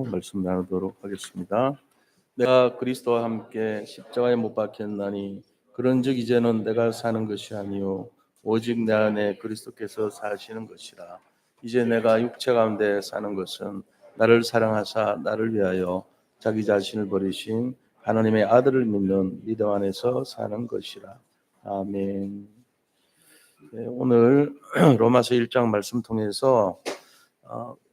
말씀 나누도록 하겠습니다. 내가 그리스도와 함께 십자가에 못 박혔나니 그런즉 이제는 내가 사는 것이 아니요 오직 내 안에 그리스도께서 사시는 것이라. 이제 내가 육체 가운데 사는 것은 나를 사랑하사 나를 위하여 자기 자신을 버리신 하나님의 아들을 믿는 믿음 안에서 사는 것이라. 아멘. 네, 오늘 로마서 1장 말씀 통해서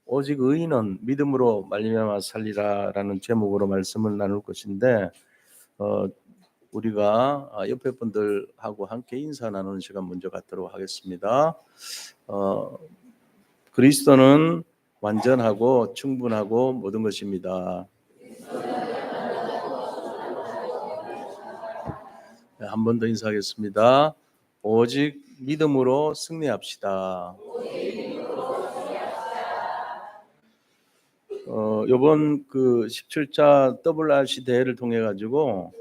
오직 의인은 믿음으로 말미암아 살리라라는 제목으로 말씀을 나눌 것인데, 우리가 옆에 분들하고 함께 인사 나누는 시간 먼저 갖도록 하겠습니다. 그리스도는 완전하고 충분하고 모든 것입니다. 네, 한 번 더 인사하겠습니다. 오직 믿음으로 승리합시다. 이번 그 17차 WRC 대회를 통해 가지고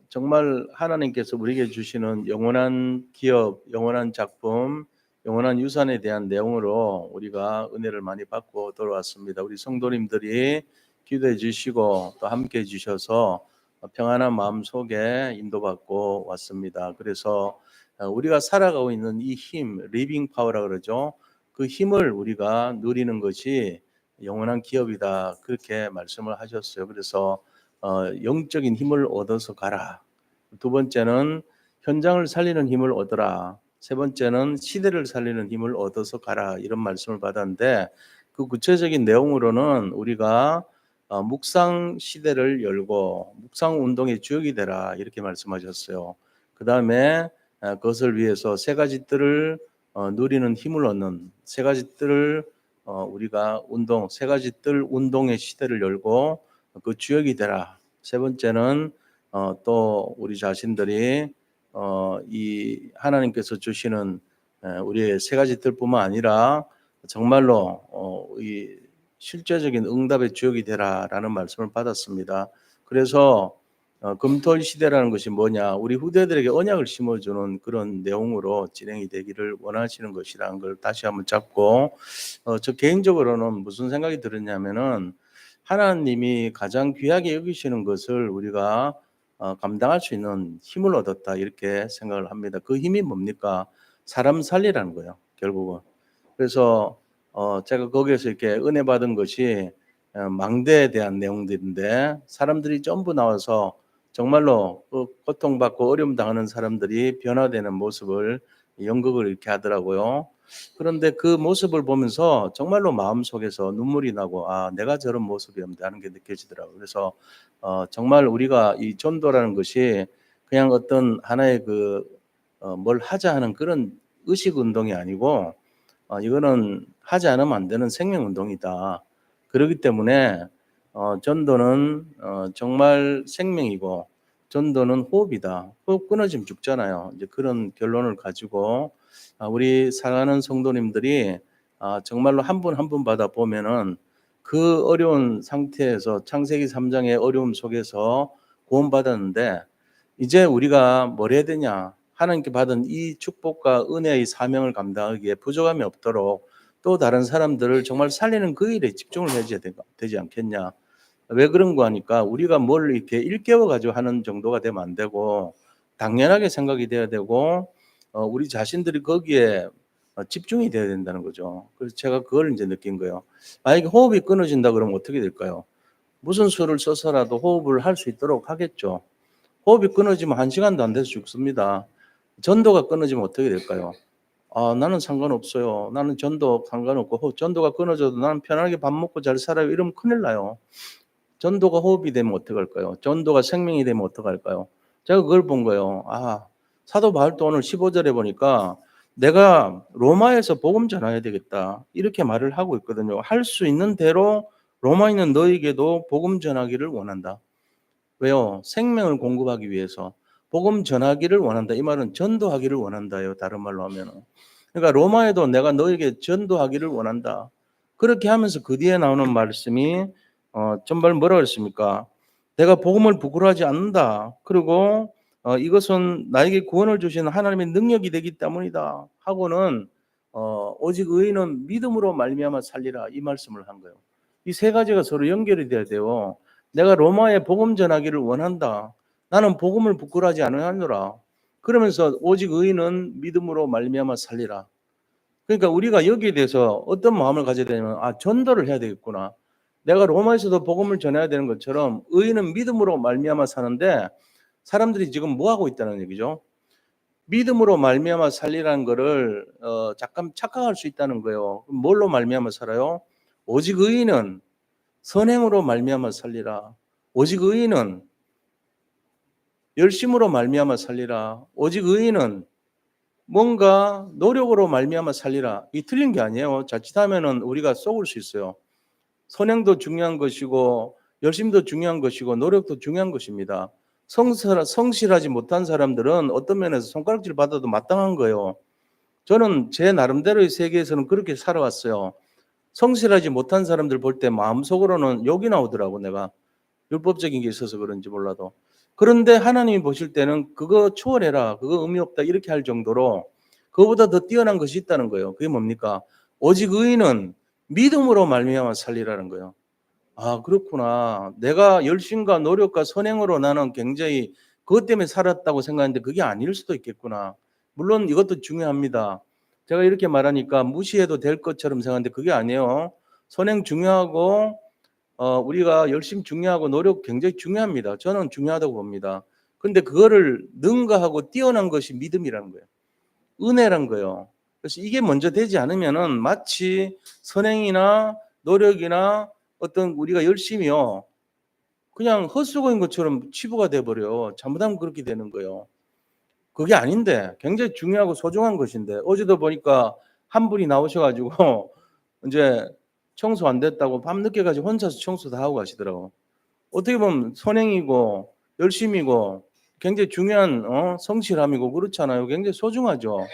정말 하나님께서 우리에게 주시는 영원한 기업, 영원한 작품, 영원한 유산에 대한 내용으로 우리가 은혜를 많이 받고 돌아왔습니다. 우리 성도님들이 기도해 주시고 또 함께 해 주셔서 평안한 마음 속에 인도받고 왔습니다. 그래서 우리가 살아가고 있는 이 힘, 리빙 파워라 그러죠. 그 힘을 우리가 누리는 것이 영원한 기업이다, 그렇게 말씀을 하셨어요. 그래서 영적인 힘을 얻어서 가라. 두 번째는 현장을 살리는 힘을 얻어라. 세 번째는 시대를 살리는 힘을 얻어서 가라. 이런 말씀을 받았는데, 그 구체적인 내용으로는 우리가 묵상 시대를 열고 묵상 운동의 주역이 되라, 이렇게 말씀하셨어요. 그 다음에 그것을 위해서 세 가지 뜰을 누리는 힘을 얻는, 세 가지 뜰을 우리가 세 가지 뜰 운동의 시대를 열고 그 주역이 되라. 세 번째는 또 우리 자신들이 이 하나님께서 주시는 우리의 세 가지 뜰뿐만 아니라 정말로 이 실제적인 응답의 주역이 되라라는 말씀을 받았습니다. 그래서 금토일 시대라는 것이 뭐냐, 우리 후대들에게 언약을 심어주는 그런 내용으로 진행이 되기를 원하시는 것이라는 걸 다시 한번 잡고, 저 개인적으로는 무슨 생각이 들었냐면은, 하나님이 가장 귀하게 여기시는 것을 우리가 감당할 수 있는 힘을 얻었다, 이렇게 생각을 합니다. 그 힘이 뭡니까? 사람 살리라는 거예요, 결국은. 그래서 제가 거기에서 이렇게 은혜 받은 것이 망대에 대한 내용들인데, 사람들이 전부 나와서 정말로 고통받고 어려움 당하는 사람들이 변화되는 모습을 연극을 이렇게 하더라고요. 그런데 그 모습을 보면서 정말로 마음속에서 눈물이 나고, 내가 저런 모습이었는데 하는 게 느껴지더라고요. 그래서 정말 우리가 이 전도라는 것이 그냥 어떤 하나의 뭘 하자 하는 그런 의식 운동이 아니고, 이거는 하지 않으면 안 되는 생명 운동이다. 그렇기 때문에 전도는 정말 생명이고, 전도는 호흡이다. 호흡 끊어지면 죽잖아요. 이제 그런 결론을 가지고 우리 사랑하는 성도님들이 정말로 한 분 한 분 받아 보면은 그 어려운 상태에서 창세기 3장의 어려움 속에서 구원받았는데, 이제 우리가 뭘 해야 되냐? 하나님께 받은 이 축복과 은혜의 사명을 감당하기에 부족함이 없도록 또 다른 사람들을 정말 살리는 그 일에 집중을 해야 되지 않겠냐? 왜 그런 거 하니까, 우리가 뭘 이렇게 일깨워 가지고 하는 정도가 되면 안 되고, 당연하게 생각이 돼야 되고, 우리 자신들이 거기에 집중이 돼야 된다는 거죠. 그래서 제가 그걸 이제 느낀 거예요. 만약에 호흡이 끊어진다 그러면 어떻게 될까요? 무슨 수를 써서라도 호흡을 할 수 있도록 하겠죠. 호흡이 끊어지면 1시간도 안 돼서 죽습니다. 전도가 끊어지면 어떻게 될까요? 나는 상관없어요. 나는 전도 상관없고, 전도가 끊어져도 나는 편하게 밥 먹고 잘 살아요, 이러면 큰일 나요. 전도가 호흡이 되면 어떡할까요? 전도가 생명이 되면 어떡할까요? 제가 그걸 본 거예요. 사도 바울도 오늘 15절에 보니까 내가 로마에서 복음 전해야 되겠다, 이렇게 말을 하고 있거든요. 할 수 있는 대로 로마에 있는 너에게도 복음 전하기를 원한다. 왜요? 생명을 공급하기 위해서 복음 전하기를 원한다. 이 말은 전도하기를 원한다요. 다른 말로 하면은. 그러니까 로마에도 내가 너에게 전도하기를 원한다. 그렇게 하면서 그 뒤에 나오는 말씀이 정말 뭐라 그랬습니까? 내가 복음을 부끄러워하지 않는다. 그리고 이것은 나에게 구원을 주시는 하나님의 능력이 되기 때문이다 하고는 오직 의인은 믿음으로 말미암아 살리라, 이 말씀을 한 거예요. 이 세 가지가 서로 연결이 돼야 돼요. 내가 로마에 복음 전하기를 원한다. 나는 복음을 부끄러워하지 아니하노라. 그러면서 오직 의인은 믿음으로 말미암아 살리라. 그러니까 우리가 여기에 대해서 어떤 마음을 가져야 되냐면 전도를 해야 되겠구나. 내가 로마에서도 복음을 전해야 되는 것처럼 의인은 믿음으로 말미암아 사는데 사람들이 지금 뭐 하고 있다는 얘기죠? 믿음으로 말미암아 살리라는 거를 잠깐 착각할 수 있다는 거예요. 그럼 뭘로 말미암아 살아요? 오직 의인은 선행으로 말미암아 살리라. 오직 의인은 열심으로 말미암아 살리라. 오직 의인은 뭔가 노력으로 말미암아 살리라. 이 틀린 게 아니에요. 자칫하면은 우리가 속을 수 있어요. 선행도 중요한 것이고 열심도 중요한 것이고 노력도 중요한 것입니다. 성실하지 못한 사람들은 어떤 면에서 손가락질 받아도 마땅한 거예요. 저는 제 나름대로의 세계에서는 그렇게 살아왔어요. 성실하지 못한 사람들 볼 때 마음속으로는 욕이 나오더라고. 내가 율법적인 게 있어서 그런지 몰라도. 그런데 하나님이 보실 때는 그거 초월해라, 그거 의미 없다, 이렇게 할 정도로 그거보다 더 뛰어난 것이 있다는 거예요. 그게 뭡니까? 오직 의인은 믿음으로 말미암아 살리라는 거예요. 아, 그렇구나. 내가 열심과 노력과 선행으로 나는 굉장히 그것 때문에 살았다고 생각했는데 그게 아닐 수도 있겠구나. 물론 이것도 중요합니다. 제가 이렇게 말하니까 무시해도 될 것처럼 생각하는데 그게 아니에요. 선행 중요하고 우리가 열심 중요하고 노력 굉장히 중요합니다. 저는 중요하다고 봅니다. 근데 그거를 능가하고 뛰어난 것이 믿음이라는 거예요. 은혜란 거예요. 그래서 이게 먼저 되지 않으면은 마치 선행이나 노력이나 어떤 우리가 열심히요, 그냥 헛수고인 것처럼 치부가 돼버려요. 잘못하면 그렇게 되는 거예요. 그게 아닌데 굉장히 중요하고 소중한 것인데 어제도 보니까 한 분이 나오셔가지고 이제 청소 안 됐다고 밤늦게까지 혼자서 청소 다 하고 가시더라고. 어떻게 보면 선행이고 열심이고 굉장히 중요한 성실함이고 그렇잖아요. 굉장히 소중하죠.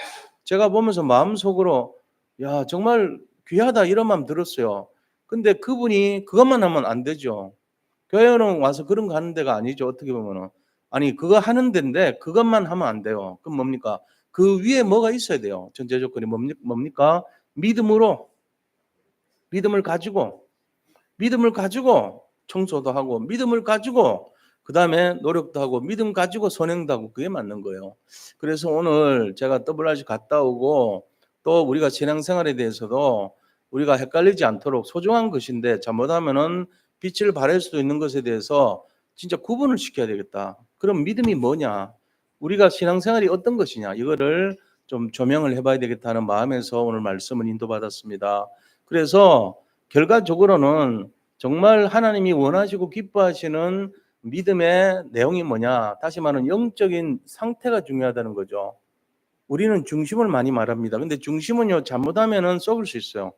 제가 보면서 마음속으로 야, 정말 귀하다 이런 마음 들었어요. 근데 그분이 그것만 하면 안 되죠. 교회는 와서 그런 거 하는 데가 아니죠. 어떻게 보면은. 아니, 그거 하는 데인데 그것만 하면 안 돼요. 그럼 뭡니까? 그 위에 뭐가 있어야 돼요. 전제 조건이 뭡니까? 믿음으로, 믿음을 가지고 청소도 하고 믿음을 가지고 그다음에 노력도 하고 믿음 가지고 선행도 하고 그게 맞는 거예요. 그래서 오늘 제가 WRC 갔다 오고 또 우리가 신앙생활에 대해서도 우리가 헷갈리지 않도록 소중한 것인데 잘못하면은 빛을 발할 수도 있는 것에 대해서 진짜 구분을 시켜야 되겠다. 그럼 믿음이 뭐냐? 우리가 신앙생활이 어떤 것이냐? 이거를 좀 조명을 해봐야 되겠다는 마음에서 오늘 말씀을 인도받았습니다. 그래서 결과적으로는 정말 하나님이 원하시고 기뻐하시는 믿음의 내용이 뭐냐? 다시 말하면 영적인 상태가 중요하다는 거죠. 우리는 중심을 많이 말합니다. 근데 중심은요, 잘못하면은 썩을 수 있어요.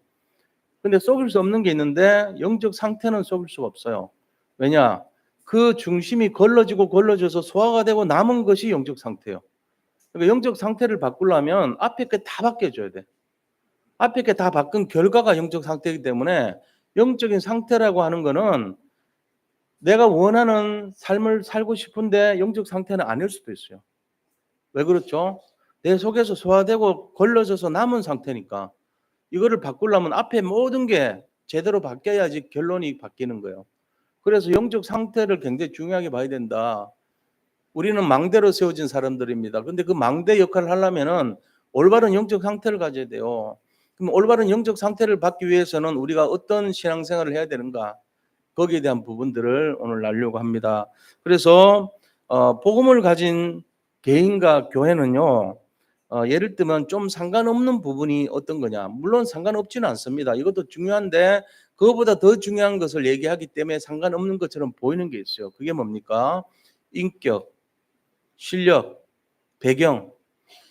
근데 썩을 수 없는 게 있는데 영적 상태는 썩을 수가 없어요. 왜냐? 그 중심이 걸러져서 소화가 되고 남은 것이 영적 상태예요. 그러니까 영적 상태를 바꾸려면 앞에 게 다 바뀌어줘야 돼. 앞에 게 다 바꾼 결과가 영적 상태이기 때문에 영적인 상태라고 하는 거는 내가 원하는 삶을 살고 싶은데 영적 상태는 아닐 수도 있어요. 왜 그렇죠? 내 속에서 소화되고 걸러져서 남은 상태니까 이거를 바꾸려면 앞에 모든 게 제대로 바뀌어야지 결론이 바뀌는 거예요. 그래서 영적 상태를 굉장히 중요하게 봐야 된다. 우리는 망대로 세워진 사람들입니다. 근데 그 망대 역할을 하려면은 올바른 영적 상태를 가져야 돼요. 그럼 올바른 영적 상태를 받기 위해서는 우리가 어떤 신앙생활을 해야 되는가? 거기에 대한 부분들을 오늘 알려고 합니다. 그래서 복음을 가진 개인과 교회는요, 예를 들면 좀 상관없는 부분이 어떤 거냐? 물론 상관없지는 않습니다. 이것도 중요한데 그것보다 더 중요한 것을 얘기하기 때문에 상관없는 것처럼 보이는 게 있어요. 그게 뭡니까? 인격, 실력, 배경,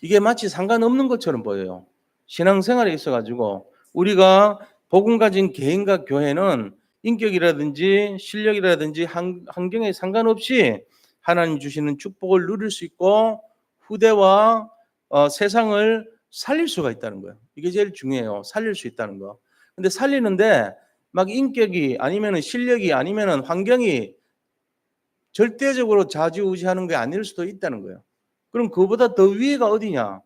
이게 마치 상관없는 것처럼 보여요. 신앙생활에 있어가지고 우리가 복음 가진 개인과 교회는 인격이라든지 실력이라든지 환경에 상관없이 하나님 주시는 축복을 누릴 수 있고 후대와 세상을 살릴 수가 있다는 거예요. 이게 제일 중요해요. 살릴 수 있다는 거. 근데 살리는데 막 인격이 아니면 실력이 아니면 환경이 절대적으로 좌지우지하는 게 아닐 수도 있다는 거예요. 그럼 그보다 더 위에가 어디냐?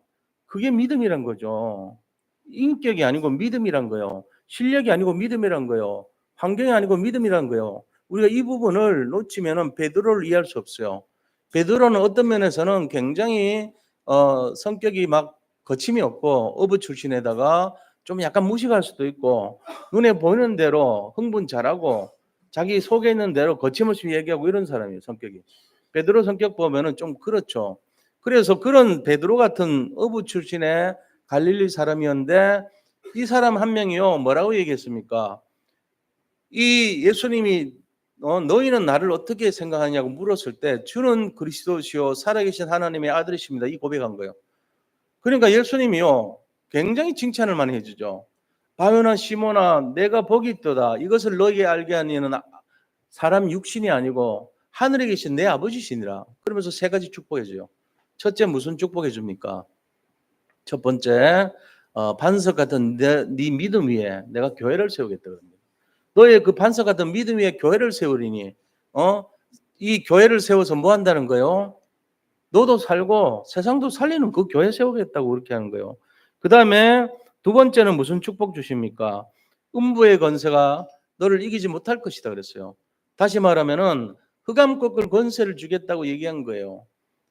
그게 믿음이란 거죠. 인격이 아니고 믿음이란 거예요. 실력이 아니고 믿음이란 거예요. 환경이 아니고 믿음이라는 거예요. 우리가 이 부분을 놓치면은 베드로를 이해할 수 없어요. 베드로는 어떤 면에서는 굉장히 성격이 막 거침이 없고 어부 출신에다가 좀 약간 무식할 수도 있고 눈에 보이는 대로 흥분 잘하고 자기 속에 있는 대로 거침없이 얘기하고 이런 사람이에요, 성격이. 베드로 성격 보면은 좀 그렇죠. 그래서 그런 베드로 같은 어부 출신의 갈릴리 사람이었는데 이 사람 한 명이요, 뭐라고 얘기했습니까? 이 예수님이 너희는 나를 어떻게 생각하냐고 물었을 때 주는 그리스도시요 살아계신 하나님의 아들이십니다. 이 고백한 거예요. 그러니까 예수님이요 굉장히 칭찬을 많이 해주죠. 바요나 시몬아 내가 복이 있도다. 이것을 너희에게 알게 하는 이는 사람 육신이 아니고 하늘에 계신 내 아버지시니라. 그러면서 세 가지 축복해줘요. 첫째 무슨 축복해 줍니까? 첫 번째 반석 같은 네 믿음 위에 내가 교회를 세우겠다 그럽니다. 너의 그 반석 같은 믿음 위에 교회를 세우리니 이 교회를 세워서 뭐 한다는 거예요? 너도 살고 세상도 살리는 그 교회 세우겠다고 그렇게 하는 거예요. 그 다음에 두 번째는 무슨 축복 주십니까? 음부의 권세가 너를 이기지 못할 것이다 그랬어요. 다시 말하면은 흑암 꺾을 권세를 주겠다고 얘기한 거예요.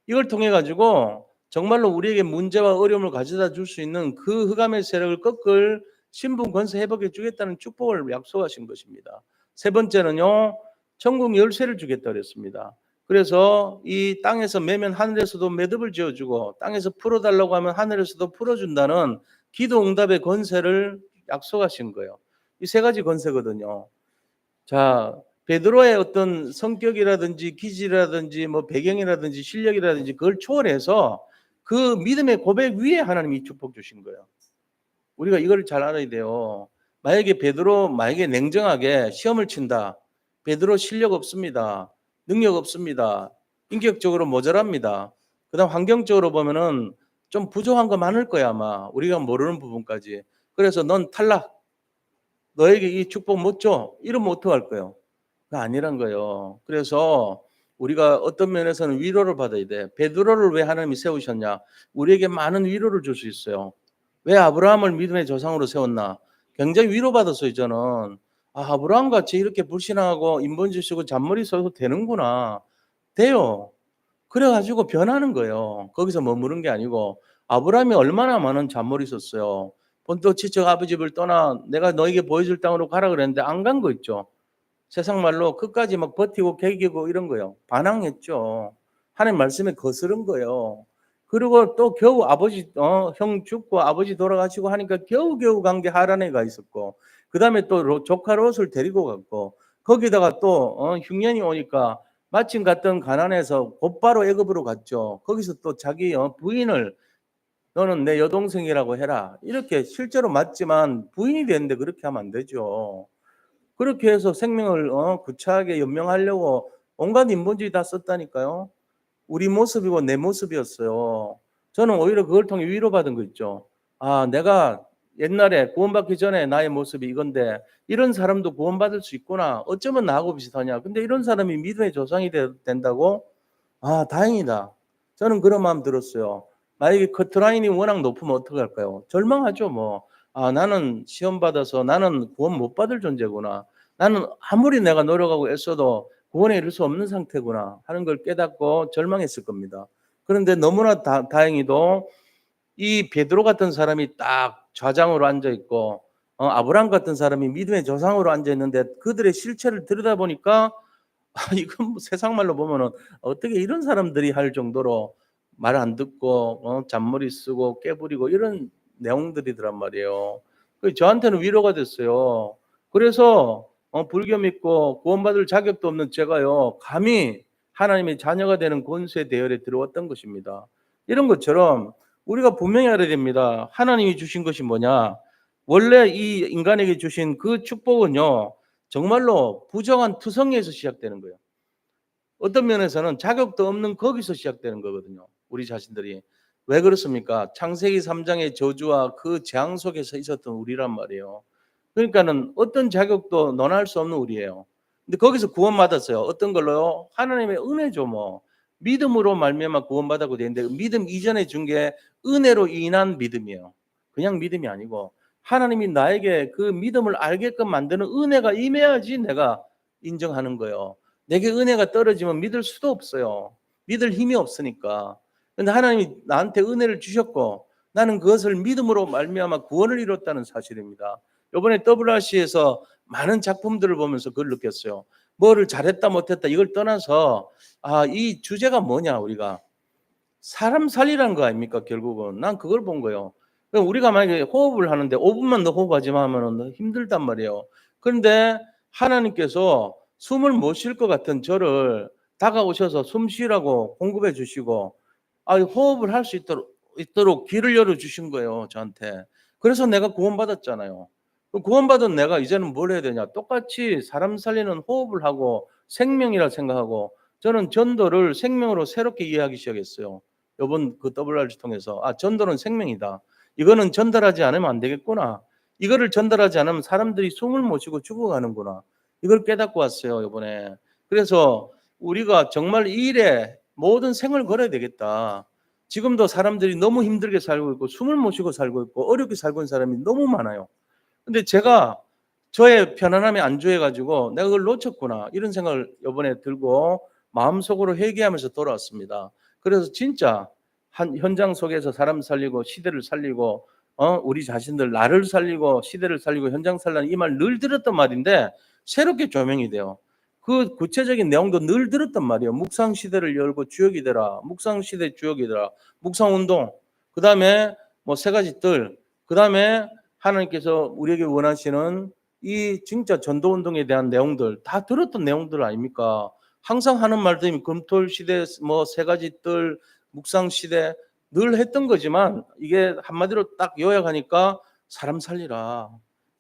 이걸 통해 가지고 정말로 우리에게 문제와 어려움을 가져다 줄 수 있는 그 흑암의 세력을 꺾을 신분 권세 회복해 주겠다는 축복을 약속하신 것입니다. 세 번째는요. 천국 열쇠를 주겠다 그랬습니다. 그래서 이 땅에서 매면 하늘에서도 매듭을 지어주고 땅에서 풀어달라고 하면 하늘에서도 풀어준다는 기도 응답의 권세를 약속하신 거예요. 이 세 가지 권세거든요. 자, 베드로의 어떤 성격이라든지 기질이라든지 뭐 배경이라든지 실력이라든지 그걸 초월해서 그 믿음의 고백 위에 하나님이 축복 주신 거예요. 우리가 이걸 잘 알아야 돼요. 만약에 냉정하게 시험을 친다. 베드로 실력 없습니다. 능력 없습니다. 인격적으로 모자랍니다. 그다음 환경적으로 보면은 좀 부족한 거 많을 거야 아마. 우리가 모르는 부분까지. 그래서 넌 탈락. 너에게 이 축복 못 줘. 이러면 어떡할 거예요? 그거 아니란 거예요. 그래서 우리가 어떤 면에서는 위로를 받아야 돼. 베드로를 왜 하나님이 세우셨냐? 우리에게 많은 위로를 줄 수 있어요. 왜 아브라함을 믿음의 조상으로 세웠나? 굉장히 위로받았어요, 저는. 아브라함 같이 이렇게 불신하고 인본주의고 잔머리 써도 되는구나. 돼요. 그래가지고 변하는 거예요. 거기서 머무른 게 아니고 아브라함이 얼마나 많은 잔머리 썼어요. 본토 지척 아버지 집을 떠나 내가 너에게 보여줄 땅으로 가라 그랬는데 안 간 거 있죠. 세상 말로 끝까지 막 버티고 개기고 이런 거요. 반항했죠. 하나님 말씀에 거스른 거예요. 그리고 또 겨우 아버지 형 죽고 아버지 돌아가시고 하니까 겨우겨우 간 게 하란에 있었고 그다음에 또 조카 롯을 데리고 갔고 거기다가 또 흉년이 오니까 마침 갔던 가나안에서 곧바로 애굽으로 갔죠. 거기서 또 자기 부인을 너는 내 여동생이라고 해라. 이렇게 실제로 맞지만 부인이 되는데 그렇게 하면 안 되죠. 그렇게 해서 생명을 구차하게 연명하려고 온갖 인본주의 다 썼다니까요. 우리 모습이고 내 모습이었어요. 저는 오히려 그걸 통해 위로받은 거 있죠. 아, 내가 옛날에 구원받기 전에 나의 모습이 이건데 이런 사람도 구원받을 수 있구나. 어쩌면 나하고 비슷하냐. 근데 이런 사람이 믿음의 조상이 된다고? 아, 다행이다. 저는 그런 마음 들었어요. 만약에 커트라인이 워낙 높으면 어떡할까요? 절망하죠, 뭐. 아, 나는 시험 받아서 나는 구원 못 받을 존재구나. 나는 아무리 내가 노력하고 애써도 구원에 이를 수 없는 상태구나 하는 걸 깨닫고 절망했을 겁니다. 그런데 너무나 다행히도 이 베드로 같은 사람이 딱 좌장으로 앉아 있고 아브라함 같은 사람이 믿음의 조상으로 앉아 있는데 그들의 실체를 들여다보니까 이건 뭐 세상 말로 보면은 어떻게 이런 사람들이 할 정도로 말 안 듣고 잔머리 쓰고 깨부리고 이런 내용들이더란 말이에요. 그 저한테는 위로가 됐어요. 그래서 불교 믿고 구원받을 자격도 없는 제가요 감히 하나님의 자녀가 되는 권세 대열에 들어왔던 것입니다. 이런 것처럼 우리가 분명히 알아야 됩니다. 하나님이 주신 것이 뭐냐? 원래 이 인간에게 주신 그 축복은요 정말로 부정한 투성이에서 시작되는 거예요. 어떤 면에서는 자격도 없는 거기서 시작되는 거거든요. 우리 자신들이. 왜 그렇습니까? 창세기 3장의 저주와 그 재앙 속에서 있었던 우리란 말이에요. 그러니까는 어떤 자격도 논할 수 없는 우리예요. 근데 거기서 구원받았어요. 어떤 걸로요? 하나님의 은혜죠 뭐. 믿음으로 말미암아 구원받았고 되는데 믿음 이전에 준 게 은혜로 인한 믿음이에요. 그냥 믿음이 아니고 하나님이 나에게 그 믿음을 알게끔 만드는 은혜가 임해야지 내가 인정하는 거예요. 내게 은혜가 떨어지면 믿을 수도 없어요. 믿을 힘이 없으니까. 근데 하나님이 나한테 은혜를 주셨고 나는 그것을 믿음으로 말미암아 구원을 이뤘다는 사실입니다. 이번에 WRC에서 많은 작품들을 보면서 그걸 느꼈어요. 뭐를 잘했다 못했다 이걸 떠나서 이 주제가 뭐냐, 우리가 사람 살리라는 거 아닙니까? 결국은 난 그걸 본 거예요. 우리가 만약에 호흡을 하는데 5분만 더 호흡하지 마 하면 힘들단 말이에요. 그런데 하나님께서 숨을 못 쉴 것 같은 저를 다가오셔서 숨 쉬라고 공급해 주시고 호흡을 할 수 있도록 길을 열어주신 거예요, 저한테. 그래서 내가 구원받았잖아요. 구원받은 내가 이제는 뭘 해야 되냐? 똑같이 사람 살리는 호흡을 하고 생명이라 생각하고 저는 전도를 생명으로 새롭게 이해하기 시작했어요. 이번 그 WRC 통해서 전도는 생명이다. 이거는 전달하지 않으면 안 되겠구나. 이거를 전달하지 않으면 사람들이 숨을 못 쉬고 죽어가는구나. 이걸 깨닫고 왔어요, 이번에. 그래서 우리가 정말 이 일에 모든 생을 걸어야 되겠다. 지금도 사람들이 너무 힘들게 살고 있고 숨을 못 쉬고 살고 있고 어렵게 살고 있는 사람이 너무 많아요. 근데 제가 저의 편안함에 안주해가지고 내가 그걸 놓쳤구나 이런 생각을 이번에 들고 마음속으로 회개하면서 돌아왔습니다. 그래서 진짜 한 현장 속에서 사람 살리고 시대를 살리고 우리 자신들 나를 살리고 시대를 살리고 현장 살라는 이 말 늘 들었던 말인데 새롭게 조명이 돼요. 그 구체적인 내용도 늘 들었단 말이에요. 묵상 시대를 열고 주역이 되라. 묵상 시대 주역이 되라. 묵상 운동. 그다음에 뭐 세 가지 뜰. 그다음에 하나님께서 우리에게 원하시는 이 진짜 전도 운동에 대한 내용들 다 들었던 내용들 아닙니까? 항상 하는 말들이 금토일 시대 뭐 세 가지 뜰 묵상 시대 늘 했던 거지만 이게 한마디로 딱 요약하니까 사람 살리라.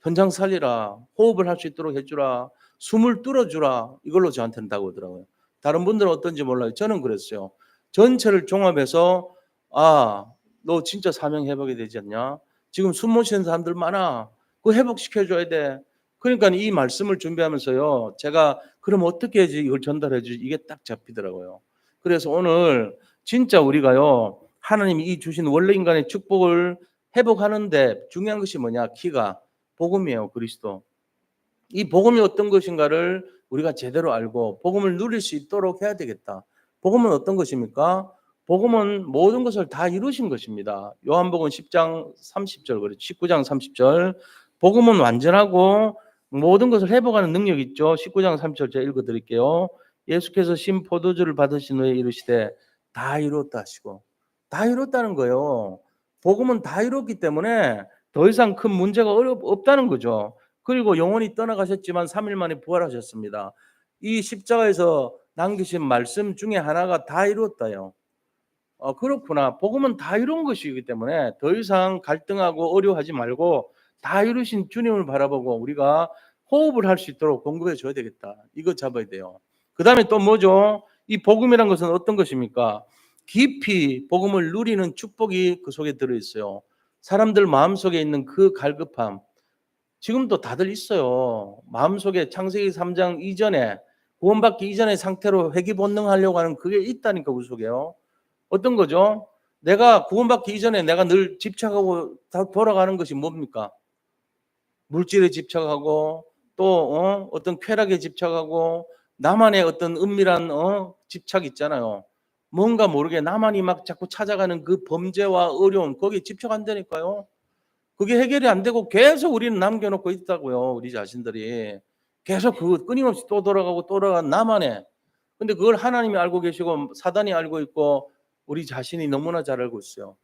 현장 살리라. 호흡을 할 수 있도록 해주라. 숨을 뚫어주라. 이걸로 저한테는 다가오더라고요. 다른 분들은 어떤지 몰라요. 저는 그랬어요. 전체를 종합해서 너 진짜 사명 회복이 되지 않냐? 지금 숨 못 쉬는 사람들 많아. 그거 회복시켜줘야 돼. 그러니까 이 말씀을 준비하면서요. 제가 그럼 어떻게 해야지 이걸 전달해 주지? 이게 딱 잡히더라고요. 그래서 오늘 진짜 우리가요. 하나님이 이 주신 원래 인간의 축복을 회복하는데 중요한 것이 뭐냐? 키가 복음이에요. 그리스도. 이 복음이 어떤 것인가를 우리가 제대로 알고 복음을 누릴 수 있도록 해야 되겠다. 복음은 어떤 것입니까? 복음은 모든 것을 다 이루신 것입니다. 요한복음 10장 30절 그렇죠. 19장 30절. 복음은 완전하고 모든 것을 회복하는 능력이 있죠. 19장 30절 제가 읽어 드릴게요. 예수께서 신 포도주를 받으신 후에 이르시되 다 이루었다 하시고 다 이뤘다는 거예요. 복음은 다 이뤘기 때문에 더 이상 큰 문제가 없다는 거죠. 그리고 영원히 떠나가셨지만 3일 만에 부활하셨습니다. 이 십자가에서 남기신 말씀 중에 하나가 다 이루었다요. 그렇구나. 복음은 다 이룬 것이기 때문에 더 이상 갈등하고 어려워하지 말고 다 이루신 주님을 바라보고 우리가 호흡을 할 수 있도록 공급해 줘야 되겠다. 이거 잡아야 돼요. 그 다음에 또 뭐죠? 이 복음이란 것은 어떤 것입니까? 깊이 복음을 누리는 축복이 그 속에 들어있어요. 사람들 마음속에 있는 그 갈급함, 지금도 다들 있어요. 마음속에 창세기 3장 이전에 구원받기 이전의 상태로 회귀본능하려고 하는 그게 있다니까 그 속에요. 어떤 거죠? 내가 구원받기 이전에 내가 늘 집착하고 돌아가는 것이 뭡니까? 물질에 집착하고 또 어떤 쾌락에 집착하고 나만의 어떤 은밀한 집착 있잖아요. 뭔가 모르게 나만이 막 자꾸 찾아가는 그 범죄와 어려움 거기에 집착한다니까요. 그게 해결이 안 되고 계속 우리는 남겨놓고 있다고요. 우리 자신들이. 계속 그 끊임없이 또 돌아가고 또 돌아가는 나만의. 근데 그걸 하나님이 알고 계시고 사단이 알고 있고 우리 자신이 너무나 잘 알고 있어요.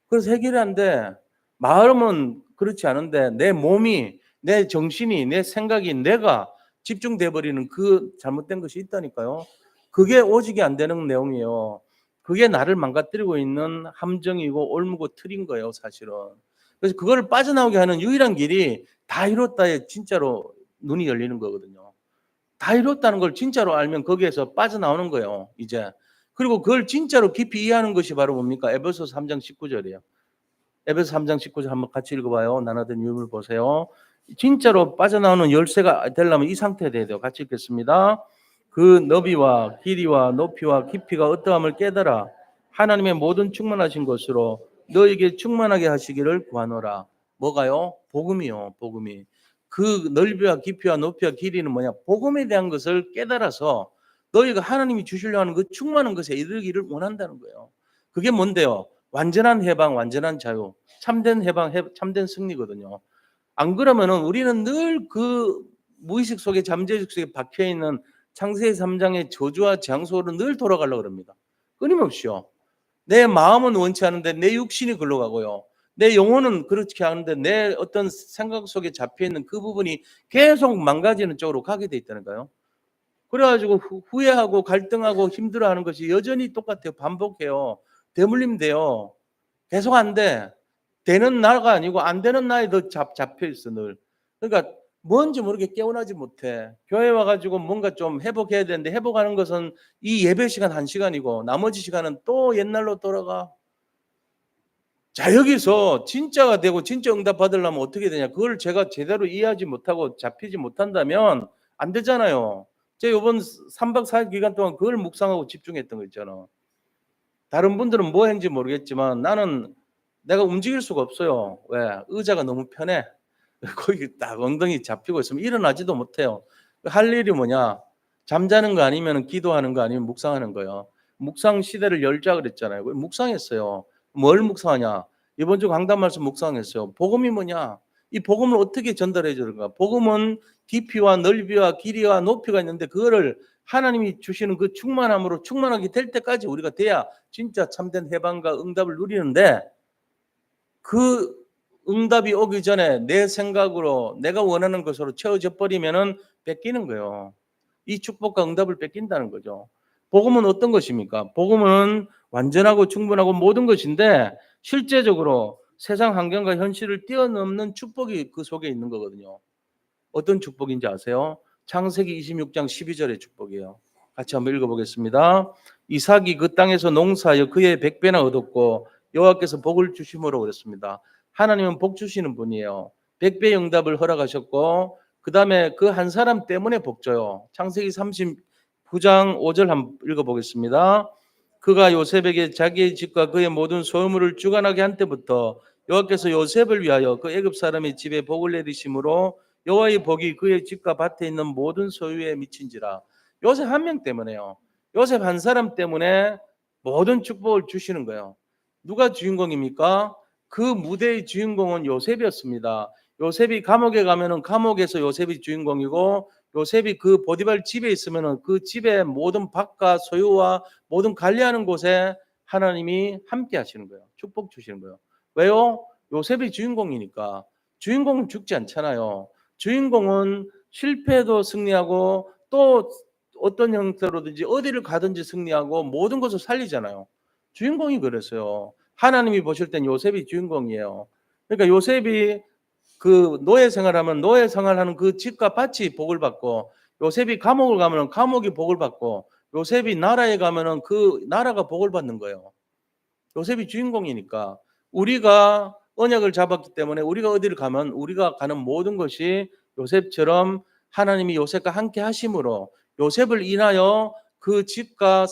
그래서 해결이 안 돼. 마음은 그렇지 않은데 내 몸이, 내 정신이, 내 생각이 내가 집중돼 버리는 그 잘못된 것이 있다니까요. 그게 오직이 안 되는 내용이에요. 그게 나를 망가뜨리고 있는 함정이고 올무고 틀인 거예요, 사실은. 그래서 그거를 빠져나오게 하는 유일한 길이 다 이뤘다에 진짜로 눈이 열리는 거거든요. 다 이뤘다는 걸 진짜로 알면 거기에서 빠져나오는 거예요, 이제. 그리고 그걸 진짜로 깊이 이해하는 것이 바로 뭡니까? 에베소서 3장 19절이에요. 에베소 3장 19절 한번 같이 읽어봐요. 나눠든 유물 보세요. 진짜로 빠져나오는 열쇠가 되려면 이 상태에 돼야 돼요. 같이 읽겠습니다. 그 너비와 길이와 높이와 깊이가 어떠함을 깨달아 하나님의 모든 충만하신 것으로 너에게 충만하게 하시기를 구하노라. 뭐가요? 복음이요. 복음이. 그 넓이와 깊이와 높이와 길이는 뭐냐? 복음에 대한 것을 깨달아서 너희가 하나님이 주시려 하는 그 충만한 것에 이르기를 원한다는 거예요. 그게 뭔데요? 완전한 해방, 완전한 자유, 참된 해방, 참된 승리거든요. 안 그러면은 우리는 늘 그 무의식 속에, 잠재의식 속에 박혀 있는 창세기 3장의 저주와 재앙 속으로 늘 돌아가려고 합니다. 끊임없이요. 내 마음은 원치 않은데 내 육신이 글로 가고요. 내 영혼은 그렇게 하는데 내 어떤 생각 속에 잡혀 있는 그 부분이 계속 망가지는 쪽으로 가게 돼 있다니까요. 그래가지고 후회하고 갈등하고 힘들어하는 것이 여전히 똑같아요. 반복해요. 대물림 돼요. 계속 안 돼. 되는 나가 아니고 안 되는 나에 더 잡혀 있어 늘. 그러니까 뭔지 모르게 깨어나지 못해. 교회 와가지고 뭔가 좀 회복해야 되는데 회복하는 것은 이 예배 시간 1시간이고 나머지 시간은 또 옛날로 돌아가. 자, 여기서 진짜가 되고 진짜 응답 받으려면 어떻게 되냐? 그걸 제가 제대로 이해하지 못하고 잡히지 못한다면 안 되잖아요. 제가 이번 3박 4일 기간 동안 그걸 묵상하고 집중했던 거 있잖아. 다른 분들은 뭐 했는지 모르겠지만 나는 내가 움직일 수가 없어요. 왜? 의자가 너무 편해. 거기 딱 엉덩이 잡히고 있으면 일어나지도 못해요. 할 일이 뭐냐? 잠자는 거 아니면 기도하는 거 아니면 묵상하는 거예요. 묵상 시대를 열자 그랬잖아요. 묵상했어요. 뭘 묵상하냐? 이번 주 강단 말씀 묵상했어요. 복음이 뭐냐? 이 복음을 어떻게 전달해 주는가? 복음은 깊이와 넓이와 길이와 높이가 있는데 그거를 하나님이 주시는 그 충만함으로 충만하게 될 때까지 우리가 돼야 진짜 참된 해방과 응답을 누리는데 그 응답이 오기 전에 내 생각으로 내가 원하는 것으로 채워져 버리면은 뺏기는 거예요. 이 축복과 응답을 뺏긴다는 거죠. 복음은 어떤 것입니까? 복음은 완전하고 충분하고 모든 것인데 실제적으로 세상 환경과 현실을 뛰어넘는 축복이 그 속에 있는 거거든요. 어떤 축복인지 아세요? 창세기 26장 12절의 축복이에요. 같이 한번 읽어보겠습니다. 이삭이 그 땅에서 농사하여 그의 100배나 얻었고 여호와께서 복을 주심으로 그랬습니다. 하나님은 복 주시는 분이에요. 100배 응답을 허락하셨고 그 다음에 그 한 사람 때문에 복 줘요. 창세기 39장 5절 한번 읽어보겠습니다. 그가 요셉에게 자기의 집과 그의 모든 소유물을 주관하게 한 때부터 여호와께서 요셉을 위하여 그 애굽 사람의 집에 복을 내리심으로 여호와의 복이 그의 집과 밭에 있는 모든 소유에 미친지라. 요셉 한 명 때문에요. 요셉 한 사람 때문에 모든 축복을 주시는 거예요. 누가 주인공입니까? 그 무대의 주인공은 요셉이었습니다. 요셉이 감옥에 가면은 감옥에서 요셉이 주인공이고 요셉이 그 보디발 집에 있으면은 그 집의 모든 밭과 소유와 모든 관리하는 곳에 하나님이 함께 하시는 거예요. 축복 주시는 거예요. 왜요? 요셉이 주인공이니까. 주인공은 죽지 않잖아요. 주인공은 실패도 승리하고 또 어떤 형태로든지 어디를 가든지 승리하고 모든 것을 살리잖아요. 주인공이 그랬어요. 하나님이 보실 땐 요셉이 주인공이에요. 그러니까 요셉이 그 노예 생활하면 노예 생활하는 그 집과 밭이 복을 받고 요셉이 감옥을 가면 감옥이 복을 받고 요셉이 나라에 가면 그 나라가 복을 받는 거예요. 요셉이 주인공이니까 우리가 언약을 잡았기 때문에 우리가 어디를 가면 우리가 가는 모든 것이 요셉처럼 하나님이 요셉과 함께 하심으로 요셉을 인하여 그 집과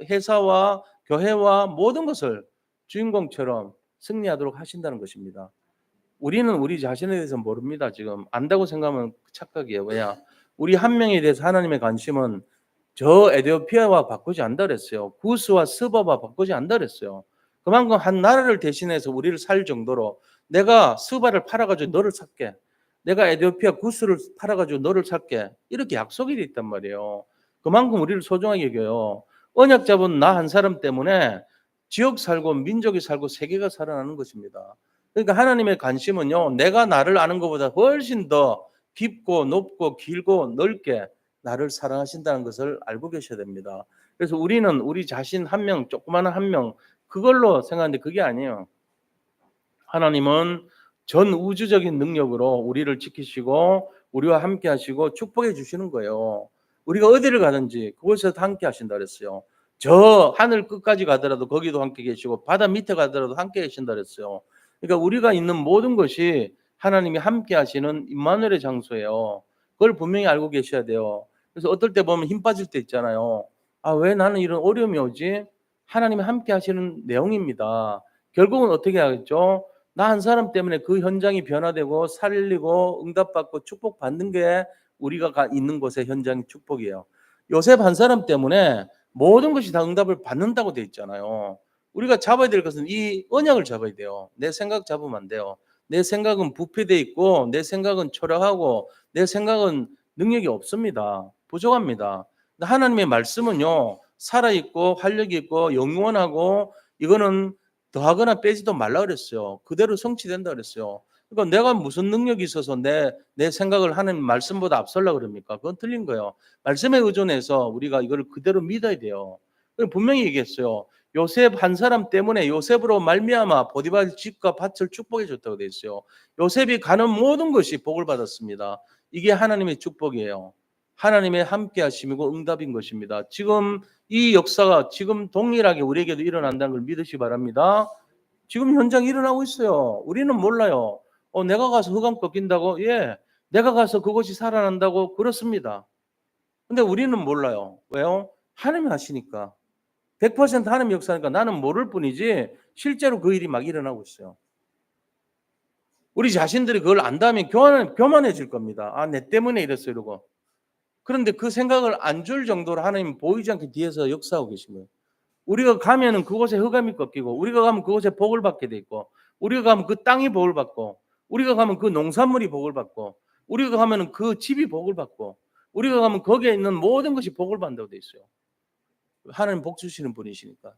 회사와 교회와 모든 것을 주인공처럼 승리하도록 하신다는 것입니다. 우리는 우리 자신에 대해서 모릅니다. 지금 안다고 생각하면 착각이에요. 왜냐? 우리 한 명에 대해서 하나님의 관심은 저 에티오피아와 바꾸지 않다 그랬어요. 구스와 스바와 바꾸지 않다 그랬어요. 그만큼 한 나라를 대신해서 우리를 살 정도로 내가 스바를 팔아가지고 너를 살게. 내가 에티오피아 구스를 팔아가지고 너를 살게. 이렇게 약속이 돼 있단 말이에요. 그만큼 우리를 소중하게 여겨요. 언약 잡은 나 한 사람 때문에 지역 살고 민족이 살고 세계가 살아나는 것입니다. 그러니까 하나님의 관심은요. 내가 나를 아는 것보다 훨씬 더 깊고 높고 길고 넓게 나를 사랑하신다는 것을 알고 계셔야 됩니다. 그래서 우리는 우리 자신 한 명, 조그마한 한 명 그걸로 생각하는데 그게 아니에요. 하나님은 전 우주적인 능력으로 우리를 지키시고 우리와 함께 하시고 축복해 주시는 거예요. 우리가 어디를 가든지 그곳에서 함께 하신다 그랬어요. 저 하늘 끝까지 가더라도 거기도 함께 계시고 바다 밑에 가더라도 함께 계신다 그랬어요. 그러니까 우리가 있는 모든 것이 하나님이 함께 하시는 임마누엘의 장소예요. 그걸 분명히 알고 계셔야 돼요. 그래서 어떨 때 보면 힘 빠질 때 있잖아요. 아, 왜 나는 이런 어려움이 오지? 하나님이 함께 하시는 내용입니다. 결국은 어떻게 하겠죠? 나 한 사람 때문에 그 현장이 변화되고 살리고 응답받고 축복받는 게 우리가 있는 곳의 현장의 축복이에요. 요셉 한 사람 때문에 모든 것이 다 응답을 받는다고 돼 있잖아요. 우리가 잡아야 될 것은 이 언약을 잡아야 돼요. 내 생각 잡으면 안 돼요. 내 생각은 부패돼 있고 내 생각은 초라하고 내 생각은 능력이 없습니다. 부족합니다. 하나님의 말씀은요, 살아있고 활력이 있고 영원하고 이거는 더하거나 빼지도 말라 그랬어요. 그대로 성취된다 그랬어요. 그러니까 내가 무슨 능력이 있어서 내 생각을 하는 말씀보다 앞설라 그럽니까? 그건 틀린 거예요. 말씀에 의존해서 우리가 이걸 그대로 믿어야 돼요. 분명히 얘기했어요. 요셉 한 사람 때문에 요셉으로 말미암아 보디발 집과 밭을 축복해 줬다고 돼 있어요. 요셉이 가는 모든 것이 복을 받았습니다. 이게 하나님의 축복이에요. 하나님의 함께 하심이고 응답인 것입니다. 지금 이 역사가 지금 동일하게 우리에게도 일어난다는 걸 믿으시기 바랍니다. 지금 현장이 일어나고 있어요. 우리는 몰라요. 내가 가서 흑암 꺾인다고? 예. 내가 가서 그것이 살아난다고? 그렇습니다. 근데 우리는 몰라요. 왜요? 하나님이 하시니까. 100% 하나님 역사니까 나는 모를 뿐이지 실제로 그 일이 막 일어나고 있어요. 우리 자신들이 그걸 안다면 교만해질 겁니다. 아, 내 때문에 이랬어 이러고. 그런데 그 생각을 안 줄 정도로 하나님 보이지 않게 뒤에서 역사하고 계신 거예요. 우리가 가면은 그곳에 흑암이 꺾이고 우리가 가면 그곳에 복을 받게 돼 있고 우리가 가면 그 땅이 복을 받고 우리가 가면 그 농산물이 복을 받고 우리가 가면은 그 집이 복을 받고 우리가 가면 거기에 있는 모든 것이 복을 받는다고 돼 있어요. 하나님 복 주시는 분이시니까.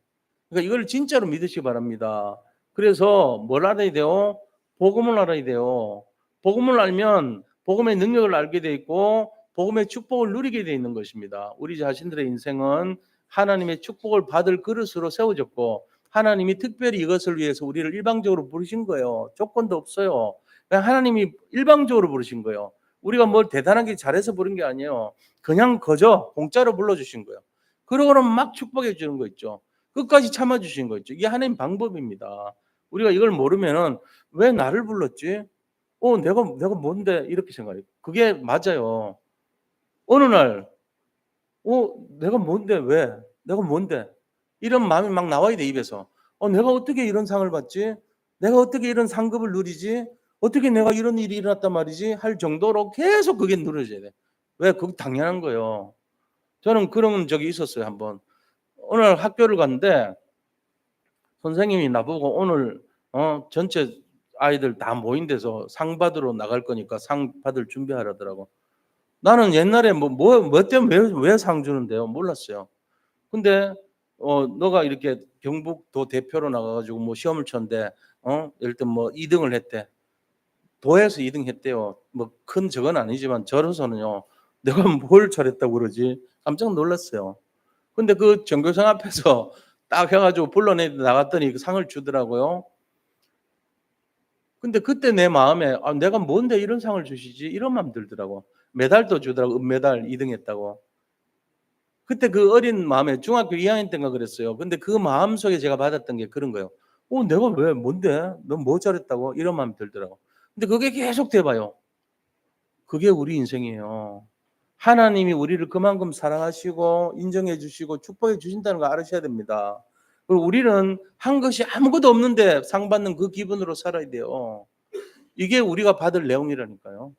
그러니까 이걸 진짜로 믿으시기 바랍니다. 그래서 뭘 알아야 돼요? 복음을 알아야 돼요. 복음을 알면 복음의 능력을 알게 돼 있고 복음의 축복을 누리게 돼 있는 것입니다. 우리 자신들의 인생은 하나님의 축복을 받을 그릇으로 세워졌고 하나님이 특별히 이것을 위해서 우리를 일방적으로 부르신 거예요. 조건도 없어요. 그냥 하나님이 일방적으로 부르신 거예요. 우리가 뭘 대단하게 잘해서 부른 게 아니에요. 그냥 그저 공짜로 불러주신 거예요. 그러고는 막 축복해 주는 거 있죠. 끝까지 참아주신 거 있죠. 이게 하나님 방법입니다. 우리가 이걸 모르면은 왜 나를 불렀지? 내가 뭔데? 이렇게 생각해요. 그게 맞아요. 어느 날, 내가 뭔데? 왜? 내가 뭔데? 이런 마음이 막 나와야 돼, 입에서. 내가 어떻게 이런 상을 받지? 내가 어떻게 이런 상급을 누리지? 어떻게 내가 이런 일이 일어났단 말이지? 할 정도로 계속 그게 누려져야 돼. 왜? 그게 당연한 거예요. 저는 그런 적이 있었어요, 한번. 오늘 학교를 갔는데 선생님이 나보고 오늘 전체 아이들 다 모인 데서 상 받으러 나갈 거니까 상 받을 준비하라더라고. 나는 옛날에 뭐 때문에 왜 상 주는데요? 몰랐어요. 근데 너가 이렇게 경북도 대표로 나가가지고 뭐 시험을 쳤는데 예를 들면 뭐 2등을 했대. 도에서 2등 했대요. 뭐 큰 적은 아니지만 저로서는요. 내가 뭘 잘했다고 그러지? 깜짝 놀랐어요. 근데 그 전교생 앞에서 딱 해가지고 불러내 나갔더니 그 상을 주더라고요. 근데 그때 내 마음에 내가 뭔데 이런 상을 주시지? 이런 마음 들더라고. 메달도 주더라고. 은메달 2등 했다고. 그때 그 어린 마음에 중학교 2학년 때인가 그랬어요. 근데 그 마음속에 제가 받았던 게 그런 거예요. 내가 왜 뭔데? 너 뭐 잘했다고? 이런 마음이 들더라고. 근데 그게 계속 돼봐요. 그게 우리 인생이에요. 하나님이 우리를 그만큼 사랑하시고 인정해 주시고 축복해 주신다는 거 알으셔야 됩니다. 그리고 우리는 한 것이 아무것도 없는데 상 받는 그 기분으로 살아야 돼요. 이게 우리가 받을 내용이라니까요.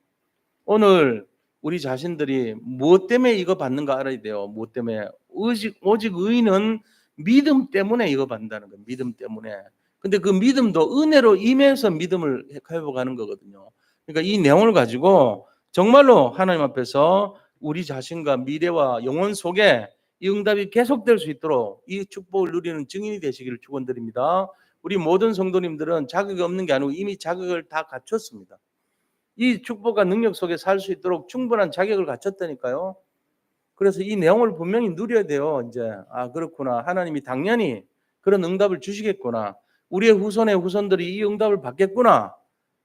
오늘 우리 자신들이 무엇 때문에 이거 받는가 알아야 돼요. 무엇 때문에. 오직 의인은 믿음 때문에 이거 받는다는 거예요. 믿음 때문에. 근데 그 믿음도 은혜로 임해서 믿음을 회복하는 거거든요. 그러니까 이 내용을 가지고 정말로 하나님 앞에서 우리 자신과 미래와 영혼 속에 이 응답이 계속될 수 있도록 이 축복을 누리는 증인이 되시기를 축원드립니다. 우리 모든 성도님들은 자격이 없는 게 아니고 이미 자격을 다 갖췄습니다. 이 축복과 능력 속에 살 수 있도록 충분한 자격을 갖췄다니까요. 그래서 이 내용을 분명히 누려야 돼요. 이제 그렇구나. 하나님이 당연히 그런 응답을 주시겠구나. 우리의 후손의 후손들이 이 응답을 받겠구나.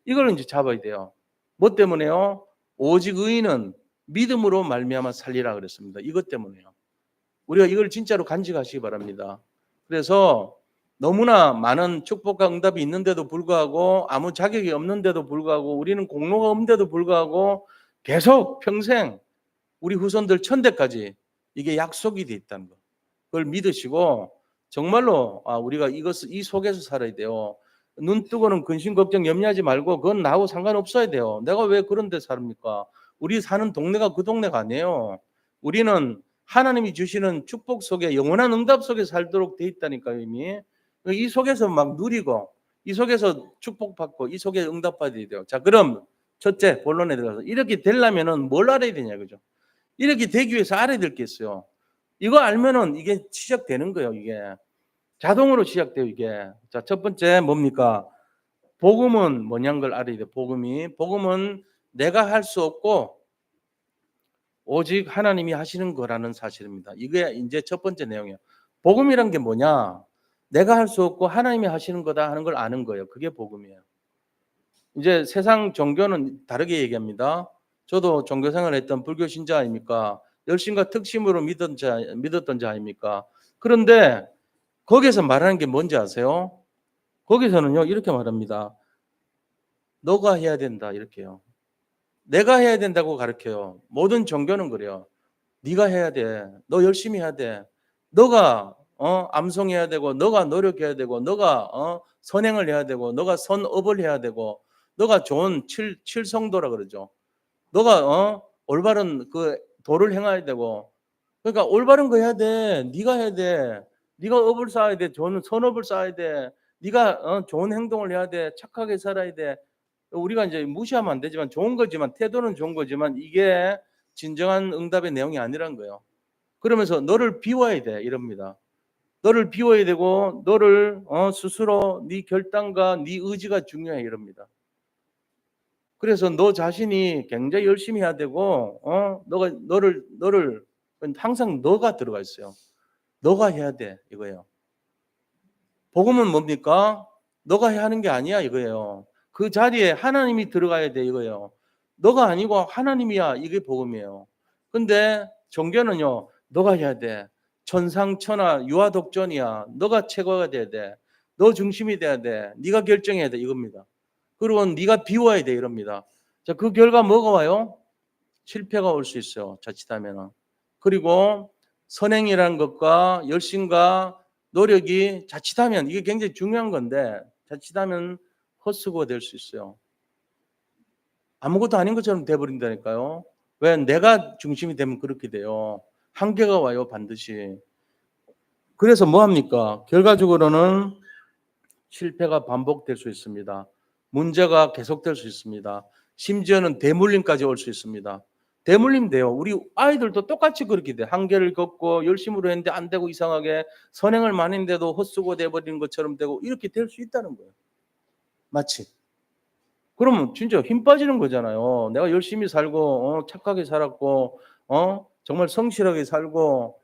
이걸 이제 잡아야 돼요. 뭐 때문에요? 오직 의인은 믿음으로 말미암아 살리라 그랬습니다. 이것 때문에요. 우리가 이걸 진짜로 간직하시기 바랍니다. 그래서 너무나 많은 축복과 응답이 있는데도 불구하고 아무 자격이 없는데도 불구하고 우리는 공로가 없는데도 불구하고 계속 평생 우리 후손들 천대까지 이게 약속이 돼 있다는 거. 그걸 믿으시고 정말로 우리가 이 속에서 살아야 돼요. 눈 뜨고는 근심 걱정 염려하지 말고 그건 나하고 상관없어야 돼요. 내가 왜 그런 데 삽니까? 우리 사는 동네가 그 동네가 아니에요. 우리는 하나님이 주시는 축복 속에 영원한 응답 속에 살도록 돼 있다니까요, 이미. 이 속에서 막 누리고 이 속에서 축복받고 이 속에 응답받아야 돼요. 자, 그럼 첫째 본론에 들어가서 이렇게 되려면은 뭘 알아야 되냐, 그죠? 이렇게 되기 위해서 알아야 될 게 있어요. 이거 알면은 이게 시작되는 거예요, 이게. 자동으로 시작돼요, 이게. 자, 첫 번째 뭡니까? 복음은 뭐냐는 걸 알아야 돼요. 복음은 내가 할 수 없고 오직 하나님이 하시는 거라는 사실입니다. 이게 이제 첫 번째 내용이에요. 복음이란 게 뭐냐? 내가 할 수 없고 하나님이 하시는 거다 하는 걸 아는 거예요. 그게 복음이에요. 이제 세상 종교는 다르게 얘기합니다. 저도 종교 생활을 했던 불교 신자 아닙니까? 열심과 특심으로 믿었던 자 아닙니까? 그런데 거기서 말하는 게 뭔지 아세요? 거기서는요, 이렇게 말합니다. 너가 해야 된다, 이렇게요. 내가 해야 된다고 가르쳐요. 모든 종교는 그래요. 네가 해야 돼. 너 열심히 해야 돼. 너가 암송해야 되고, 너가 노력해야 되고, 너가 선행을 해야 되고, 너가 선업을 해야 되고, 너가 좋은 칠성도라 그러죠. 너가 올바른 그 도를 행해야 되고, 그러니까 올바른 거 해야 돼. 네가 해야 돼. 네가 업을 쌓아야 돼. 좋은 선업을 쌓아야 돼. 네가 좋은 행동을 해야 돼. 착하게 살아야 돼. 우리가 이제 무시하면 안 되지만 좋은 거지만 태도는 좋은 거지만 이게 진정한 응답의 내용이 아니란 거예요. 그러면서 너를 비워야 돼 이럽니다. 너를 비워야 되고 너를 스스로 네 결단과 네 의지가 중요해 이럽니다. 그래서 너 자신이 굉장히 열심히 해야 되고 너를 항상 너가 들어가 있어요. 너가 해야 돼 이거예요. 복음은 뭡니까? 너가 해야 하는 게 아니야 이거예요. 그 자리에 하나님이 들어가야 돼 이거예요. 너가 아니고 하나님이야 이게 복음이에요. 근데 종교는요. 너가 해야 돼. 천상천하 유아독존이야. 너가 최고가 돼야 돼. 너 중심이 돼야 돼. 네가 결정해야 돼 이겁니다. 그리고 네가 비워야 돼 이럽니다. 자, 그 결과 뭐가 와요? 실패가 올 수 있어요. 자칫하면은. 그리고 선행이라는 것과 열심과 노력이 자칫하면 이게 굉장히 중요한 건데 자칫하면 헛수고가 될 수 있어요. 아무것도 아닌 것처럼 돼버린다니까요. 왜? 내가 중심이 되면 그렇게 돼요. 한계가 와요 반드시. 그래서 뭐합니까? 결과적으로는 실패가 반복될 수 있습니다. 문제가 계속될 수 있습니다. 심지어는 대물림까지 올 수 있습니다. 대물림 돼요. 우리 아이들도 똑같이 그렇게 돼. 한계를 겪고 열심으로 했는데 안 되고 이상하게 선행을 많이 했는데도 헛수고 돼버리는 것처럼 되고 이렇게 될 수 있다는 거예요. 마치. 그러면 진짜 힘 빠지는 거잖아요. 내가 열심히 살고 착하게 살았고 정말 성실하게 살고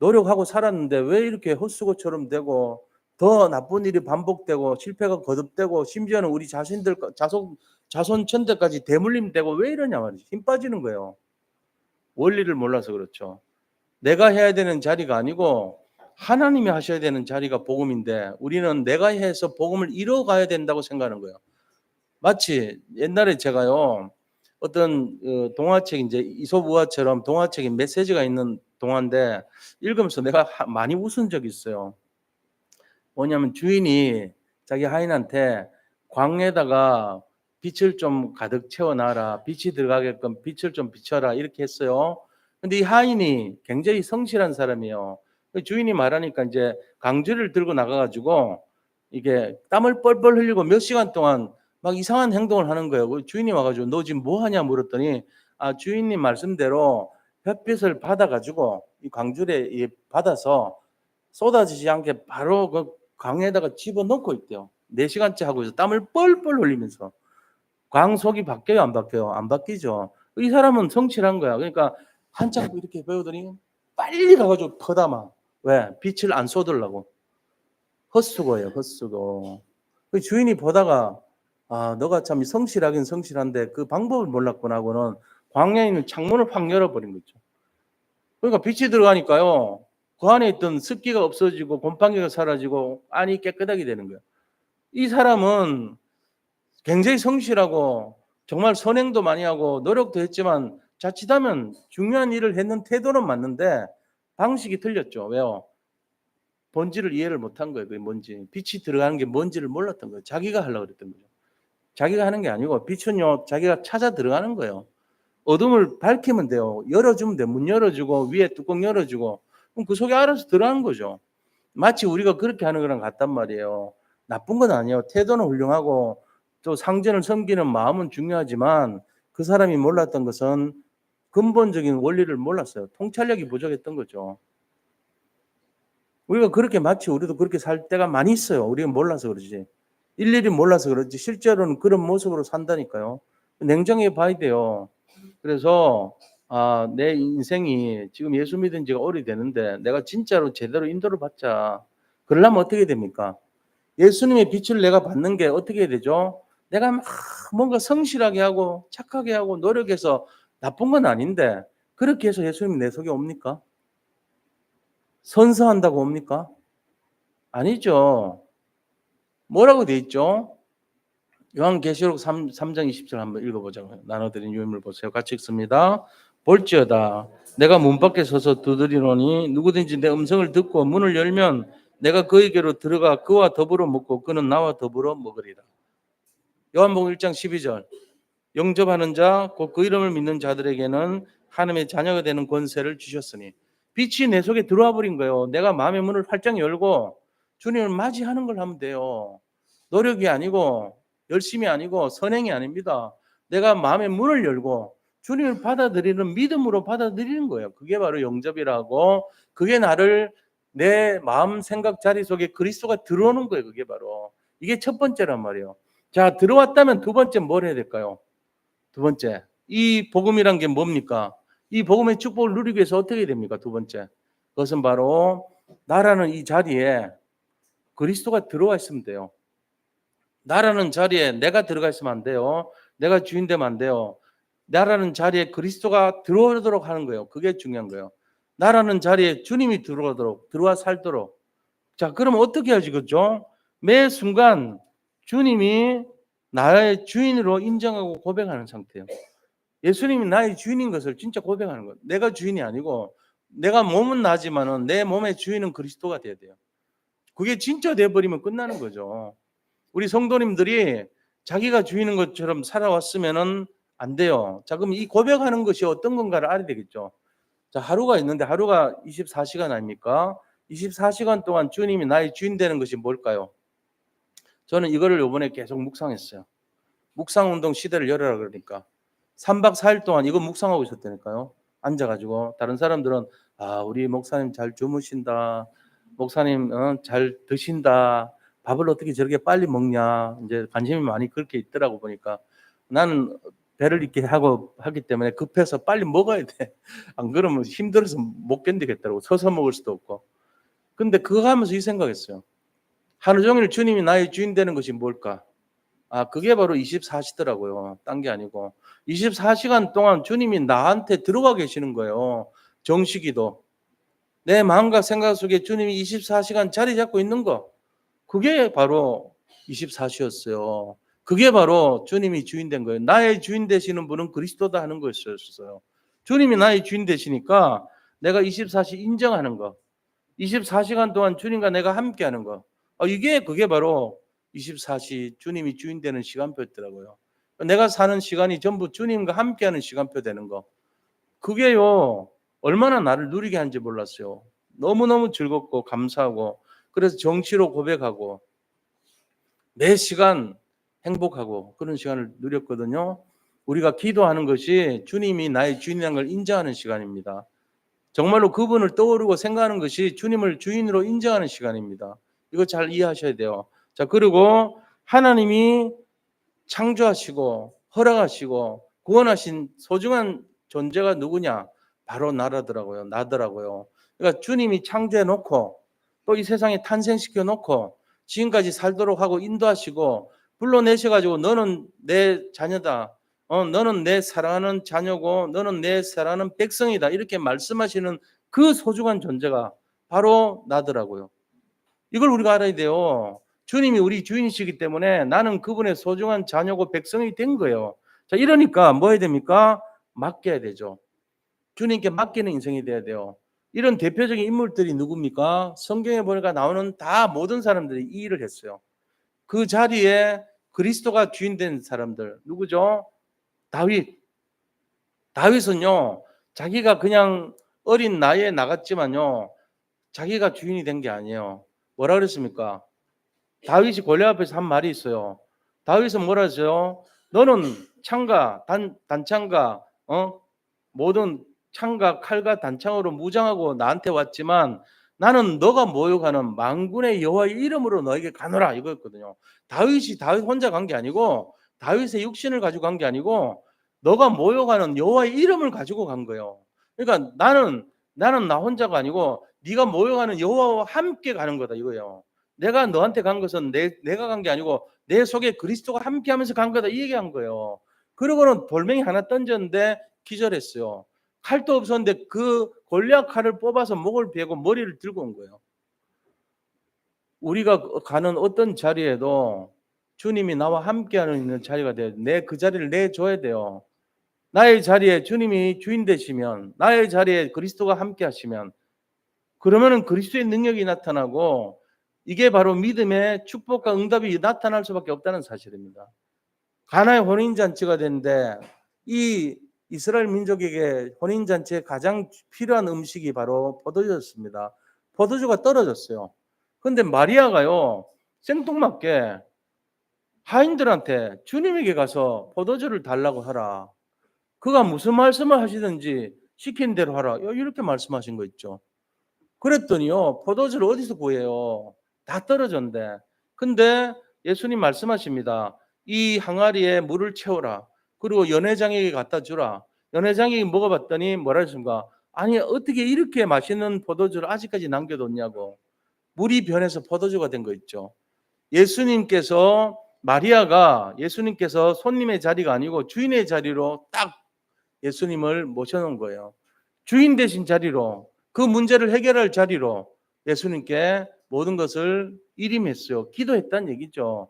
노력하고 살았는데 왜 이렇게 헛수고처럼 되고 더 나쁜 일이 반복되고 실패가 거듭되고 심지어는 우리 자신들 자손 천대까지 대물림되고 왜 이러냐 말이지. 힘 빠지는 거예요. 원리를 몰라서 그렇죠. 내가 해야 되는 자리가 아니고 하나님이 하셔야 되는 자리가 복음인데 우리는 내가 해서 복음을 이뤄가야 된다고 생각하는 거예요. 마치 옛날에 제가요 어떤 동화책 이제 이솝우화처럼 동화책에 메시지가 있는 동화인데 읽으면서 내가 많이 웃은 적이 있어요. 뭐냐면 주인이 자기 하인한테 광에다가 빛을 좀 가득 채워놔라. 빛이 들어가게끔 빛을 좀 비춰라. 이렇게 했어요. 근데 이 하인이 굉장히 성실한 사람이에요. 주인이 말하니까 이제 강주를 들고 나가가지고 이게 땀을 뻘뻘 흘리고 몇 시간 동안 막 이상한 행동을 하는 거예요. 주인이 와가지고 너 지금 뭐 하냐 물었더니 주인님 말씀대로 햇빛을 받아가지고 이 광주에 받아서 쏟아지지 않게 바로 그 강에다가 집어넣고 있대요. 4시간째 하고 있어. 땀을 뻘뻘 흘리면서. 광 속이 바뀌어요, 안 바뀌어요? 안 바뀌죠. 이 사람은 성실한 거야. 그러니까 한참 이렇게 배우더니 빨리 가가지고 퍼담아. 왜? 빛을 안 쏟으려고. 헛수고예요, 헛수고. 그 주인이 보다가 너가 참 성실하긴 성실한데 그 방법을 몰랐구나 하고는 광야에 있는 창문을 확 열어버린 거죠. 그러니까 빛이 들어가니까요. 그 안에 있던 습기가 없어지고 곰팡이가 사라지고 안이 깨끗하게 되는 거예요. 이 사람은 굉장히 성실하고 정말 선행도 많이 하고 노력도 했지만 자칫하면 중요한 일을 했는 태도는 맞는데 방식이 틀렸죠. 왜요? 본질을 이해를 못한 거예요. 그게 뭔지. 빛이 들어가는 게 뭔지를 몰랐던 거예요. 자기가 하려고 그랬던 거죠. 자기가 하는 게 아니고 빛은요 자기가 찾아 들어가는 거예요. 어둠을 밝히면 돼요. 열어주면 돼요. 문 열어주고 위에 뚜껑 열어주고 그럼 그 속에 알아서 들어가는 거죠. 마치 우리가 그렇게 하는 거랑 같단 말이에요. 나쁜 건 아니에요. 태도는 훌륭하고 또 상전을 섬기는 마음은 중요하지만 그 사람이 몰랐던 것은 근본적인 원리를 몰랐어요. 통찰력이 부족했던 거죠. 우리가 그렇게 마치 우리도 그렇게 살 때가 많이 있어요. 우리가 몰라서 그러지. 일일이 몰라서 그렇지 실제로는 그런 모습으로 산다니까요. 냉정히 봐야 돼요. 그래서 내 인생이 지금 예수 믿은 지가 오래되는데 내가 진짜로 제대로 인도를 받자. 그러려면 어떻게 됩니까? 예수님의 빛을 내가 받는 게 어떻게 해야 되죠? 내가 막 뭔가 성실하게 하고 착하게 하고 노력해서 나쁜 건 아닌데 그렇게 해서 예수님이 내 속에 옵니까? 선서한다고 옵니까? 아니죠. 뭐라고 돼 있죠? 요한계시록 3장 20절 한번 읽어보자고요. 나눠드린 유인물 보세요. 같이 읽습니다. 볼지어다 내가 문 밖에 서서 두드리노니 누구든지 내 음성을 듣고 문을 열면 내가 그에게로 들어가 그와 더불어 먹고 그는 나와 더불어 먹으리라. 요한복음 1장 12절 영접하는 자 곧 그 이름을 믿는 자들에게는 하나님의 자녀가 되는 권세를 주셨으니 빛이 내 속에 들어와 버린 거예요. 내가 마음의 문을 활짝 열고 주님을 맞이하는 걸 하면 돼요. 노력이 아니고 열심이 아니고 선행이 아닙니다. 내가 마음의 문을 열고 주님을 받아들이는 믿음으로 받아들이는 거예요. 그게 바로 영접이라고 그게 나를 내 마음 생각 자리 속에 그리스도가 들어오는 거예요. 그게 바로 이게 첫 번째란 말이에요. 자, 들어왔다면 두 번째 뭘 해야 될까요? 두 번째, 이 복음이란 게 뭡니까? 이 복음의 축복을 누리기 위해서 어떻게 해야 됩니까? 두 번째, 그것은 바로 나라는 이 자리에 그리스도가 들어와 있으면 돼요. 나라는 자리에 내가 들어가 있으면 안 돼요. 내가 주인 되면 안 돼요. 나라는 자리에 그리스도가 들어오도록 하는 거예요. 그게 중요한 거예요. 나라는 자리에 주님이 들어오도록, 들어와 살도록. 자, 그럼 어떻게 해야지, 그죠? 매 순간 주님이 나의 주인으로 인정하고 고백하는 상태예요. 예수님이 나의 주인인 것을 진짜 고백하는 거예요. 내가 주인이 아니고 내가 몸은 나지만은 내 몸의 주인은 그리스도가 돼야 돼요. 그게 진짜 돼버리면 끝나는 거죠. 우리 성도님들이 자기가 주인인 것처럼 살아왔으면은 안 돼요. 자, 그럼 이 고백하는 것이 어떤 건가를 알아야 되겠죠. 자, 하루가 있는데 하루가 24시간 아닙니까? 24시간 동안 주님이 나의 주인 되는 것이 뭘까요? 저는 이거를 이번에 계속 묵상했어요. 묵상 운동 시대를 열어라 그러니까 3박 4일 동안 이거 묵상하고 있었다니까요. 앉아가지고 다른 사람들은 우리 목사님 잘 주무신다. 목사님 잘 드신다. 밥을 어떻게 저렇게 빨리 먹냐. 이제 관심이 많이 그렇게 있더라고 보니까 나는 배를 이렇게 하고 하기 때문에 급해서 빨리 먹어야 돼. 안 그러면 힘들어서 못 견디겠더라고. 서서 먹을 수도 없고. 근데 그거 하면서 이 생각했어요. 하루 종일 주님이 나의 주인 되는 것이 뭘까? 그게 바로 24시더라고요. 딴 게 아니고. 24시간 동안 주님이 나한테 들어가 계시는 거예요. 정식이도. 내 마음과 생각 속에 주님이 24시간 자리 잡고 있는 거. 그게 바로 24시였어요. 그게 바로 주님이 주인 된 거예요. 나의 주인 되시는 분은 그리스도다 하는 것이었어요. 주님이 나의 주인 되시니까 내가 24시 인정하는 거. 24시간 동안 주님과 내가 함께 하는 거. 그게 바로 24시 주님이 주인 되는 시간표였더라고요. 내가 사는 시간이 전부 주님과 함께하는 시간표 되는 거. 그게요 얼마나 나를 누리게 하는지 몰랐어요. 너무너무 즐겁고 감사하고 그래서 정치로 고백하고 매 시간 행복하고 그런 시간을 누렸거든요. 우리가 기도하는 것이 주님이 나의 주인이라는 걸 인정하는 시간입니다. 정말로 그분을 떠오르고 생각하는 것이 주님을 주인으로 인정하는 시간입니다. 이거 잘 이해하셔야 돼요. 자, 그리고 하나님이 창조하시고 허락하시고 구원하신 소중한 존재가 누구냐? 바로 나더라고요. 그러니까 주님이 창조해 놓고 또 이 세상에 탄생시켜 놓고 지금까지 살도록 하고 인도하시고 불러내셔 가지고 너는 내 자녀다. 너는 내 사랑하는 자녀고 너는 내 사랑하는 백성이다. 이렇게 말씀하시는 그 소중한 존재가 바로 나더라고요. 이걸 우리가 알아야 돼요. 주님이 우리 주인이시기 때문에 나는 그분의 소중한 자녀고 백성이 된 거예요. 자, 이러니까 뭐 해야 됩니까? 맡겨야 되죠. 주님께 맡기는 인생이 돼야 돼요. 이런 대표적인 인물들이 누굽니까? 성경에 보니까 나오는 다 모든 사람들이 이 일을 했어요. 그 자리에 그리스도가 주인 된 사람들 누구죠? 다윗. 다윗은요, 자기가 그냥 어린 나이에 나갔지만요, 자기가 주인이 된 게 아니에요. 뭐라 그랬습니까? 다윗이 골리앗 앞에서 한 말이 있어요. 다윗은 뭐라 했어요? 너는 창과 단창과 모든 창과 칼과 단창으로 무장하고 나한테 왔지만 나는 너가 모욕하는 만군의 여호와의 이름으로 너에게 가노라 이거였거든요. 다윗 혼자 간 게 아니고 다윗의 육신을 가지고 간 게 아니고 너가 모욕하는 여호와의 이름을 가지고 간 거예요. 그러니까 나는 나 혼자가 아니고 네가 모욕하는 여호와와 함께 가는 거다 이거예요. 내가 너한테 간 것은 내가 간 게 아니고 내 속에 그리스도가 함께하면서 간 거다 이 얘기한 거예요. 그러고는 돌멩이 하나 던졌는데 기절했어요. 칼도 없었는데 그 골리앗 칼을 뽑아서 목을 베고 머리를 들고 온 거예요. 우리가 가는 어떤 자리에도 주님이 나와 함께하는 있는 자리가 돼요. 그 자리를 내줘야 돼요. 나의 자리에 주님이 주인 되시면, 나의 자리에 그리스도가 함께하시면, 그러면은 그리스도의 능력이 나타나고 이게 바로 믿음의 축복과 응답이 나타날 수밖에 없다는 사실입니다. 가나의 혼인잔치가 됐는데 이 이스라엘 민족에게 혼인잔치에 가장 필요한 음식이 바로 포도주였습니다. 포도주가 떨어졌어요. 그런데 마리아가요, 생뚱맞게 하인들한테 주님에게 가서 포도주를 달라고 하라. 그가 무슨 말씀을 하시든지 시킨 대로 하라. 이렇게 말씀하신 거 있죠. 그랬더니요, 포도주를 어디서 구해요? 다 떨어졌는데. 근데 예수님 말씀하십니다. 이 항아리에 물을 채워라. 그리고 연회장에게 갖다 주라. 연회장이 먹어봤더니 뭐라 했습니까? 아니, 어떻게 이렇게 맛있는 포도주를 아직까지 남겨뒀냐고. 물이 변해서 포도주가 된 거 있죠. 마리아가 예수님께서 손님의 자리가 아니고 주인의 자리로 딱 예수님을 모셔놓은 거예요. 주인 되신 자리로, 그 문제를 해결할 자리로 예수님께 모든 것을 일임했어요. 기도했다는 얘기죠.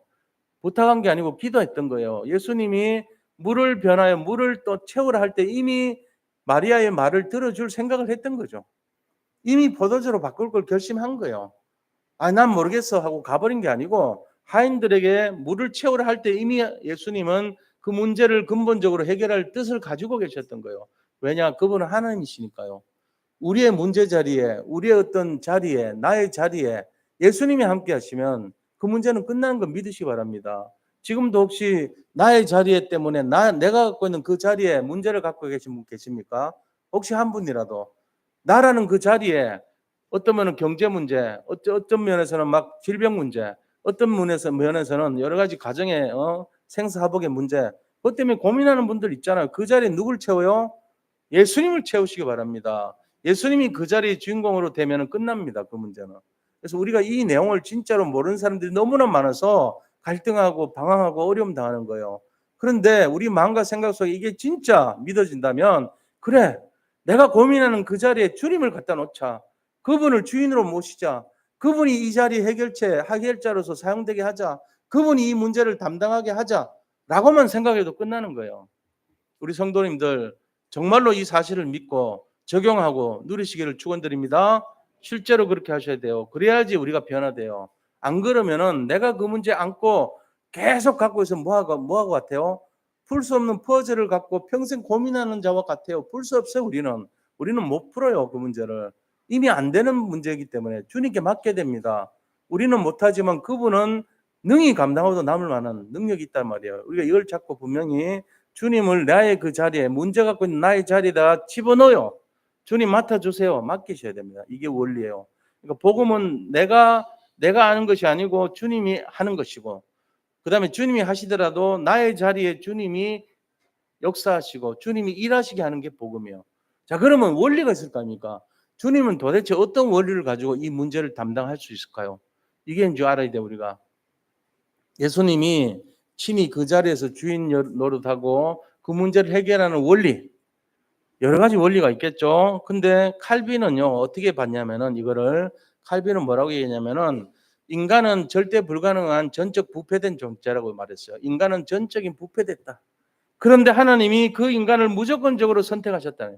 부탁한 게 아니고 기도했던 거예요. 예수님이 물을 변하여 물을 또 채우라 할 때 이미 마리아의 말을 들어줄 생각을 했던 거죠. 이미 포도주로 바꿀 걸 결심한 거예요. 난 모르겠어 하고 가버린 게 아니고 하인들에게 물을 채우라 할 때 이미 예수님은 그 문제를 근본적으로 해결할 뜻을 가지고 계셨던 거예요. 왜냐? 그분은 하나님이시니까요. 우리의 문제 자리에, 우리의 어떤 자리에, 나의 자리에 예수님이 함께 하시면 그 문제는 끝나는 거 믿으시기 바랍니다. 지금도 혹시 나의 자리에 때문에 내가 갖고 있는 그 자리에 문제를 갖고 계신 분 계십니까? 혹시 한 분이라도 나라는 그 자리에 어떤 면은 경제 문제, 어떤 면에서는 막 질병 문제, 어떤 면에서는 여러 가지 가정의 생사화복의 문제, 그것 때문에 고민하는 분들 있잖아요. 그 자리에 누굴 채워요? 예수님을 채우시기 바랍니다. 예수님이 그 자리의 주인공으로 되면 끝납니다. 그 문제는. 그래서 우리가 이 내용을 진짜로 모르는 사람들이 너무나 많아서 갈등하고 방황하고 어려움 당하는 거예요. 그런데 우리 마음과 생각 속에 이게 진짜 믿어진다면, 그래, 내가 고민하는 그 자리에 주님을 갖다 놓자. 그분을 주인으로 모시자. 그분이 이 자리 해결자로서 사용되게 하자. 그분이 이 문제를 담당하게 하자. 라고만 생각해도 끝나는 거예요. 우리 성도님들 정말로 이 사실을 믿고 적용하고 누리시기를 축원드립니다. 실제로 그렇게 하셔야 돼요. 그래야지 우리가 변화돼요. 안 그러면은 내가 그 문제 안고 계속 갖고 있으면 뭐하고 같아요? 풀 수 없는 퍼즐을 갖고 평생 고민하는 자와 같아요. 풀 수 없어요. 우리는 못 풀어요. 그 문제를. 이미 안 되는 문제이기 때문에 주님께 맡게 됩니다. 우리는 못하지만 그분은 능히 감당하고도 남을 만한 능력이 있단 말이에요. 우리가 이걸 잡고 분명히 주님을 나의 그 자리에, 문제 갖고 있는 나의 자리에다 집어넣어요. 주님 맡아주세요. 맡기셔야 됩니다. 이게 원리예요. 그러니까 복음은 내가 아는 것이 아니고 주님이 하는 것이고, 그 다음에 주님이 하시더라도 나의 자리에 주님이 역사하시고 주님이 일하시게 하는 게 복음이에요. 자, 그러면 원리가 있을 거 아닙니까? 주님은 도대체 어떤 원리를 가지고 이 문제를 담당할 수 있을까요? 이게 이제 알아야 돼요, 우리가. 예수님이 친히 그 자리에서 주인 노릇하고 그 문제를 해결하는 원리, 여러 가지 원리가 있겠죠. 근데 칼빈은요, 어떻게 봤냐면은 칼빈은 뭐라고 얘기했냐면은 인간은 절대 불가능한 전적 부패된 존재라고 말했어요. 인간은 전적인 부패됐다. 그런데 하나님이 그 인간을 무조건적으로 선택하셨다.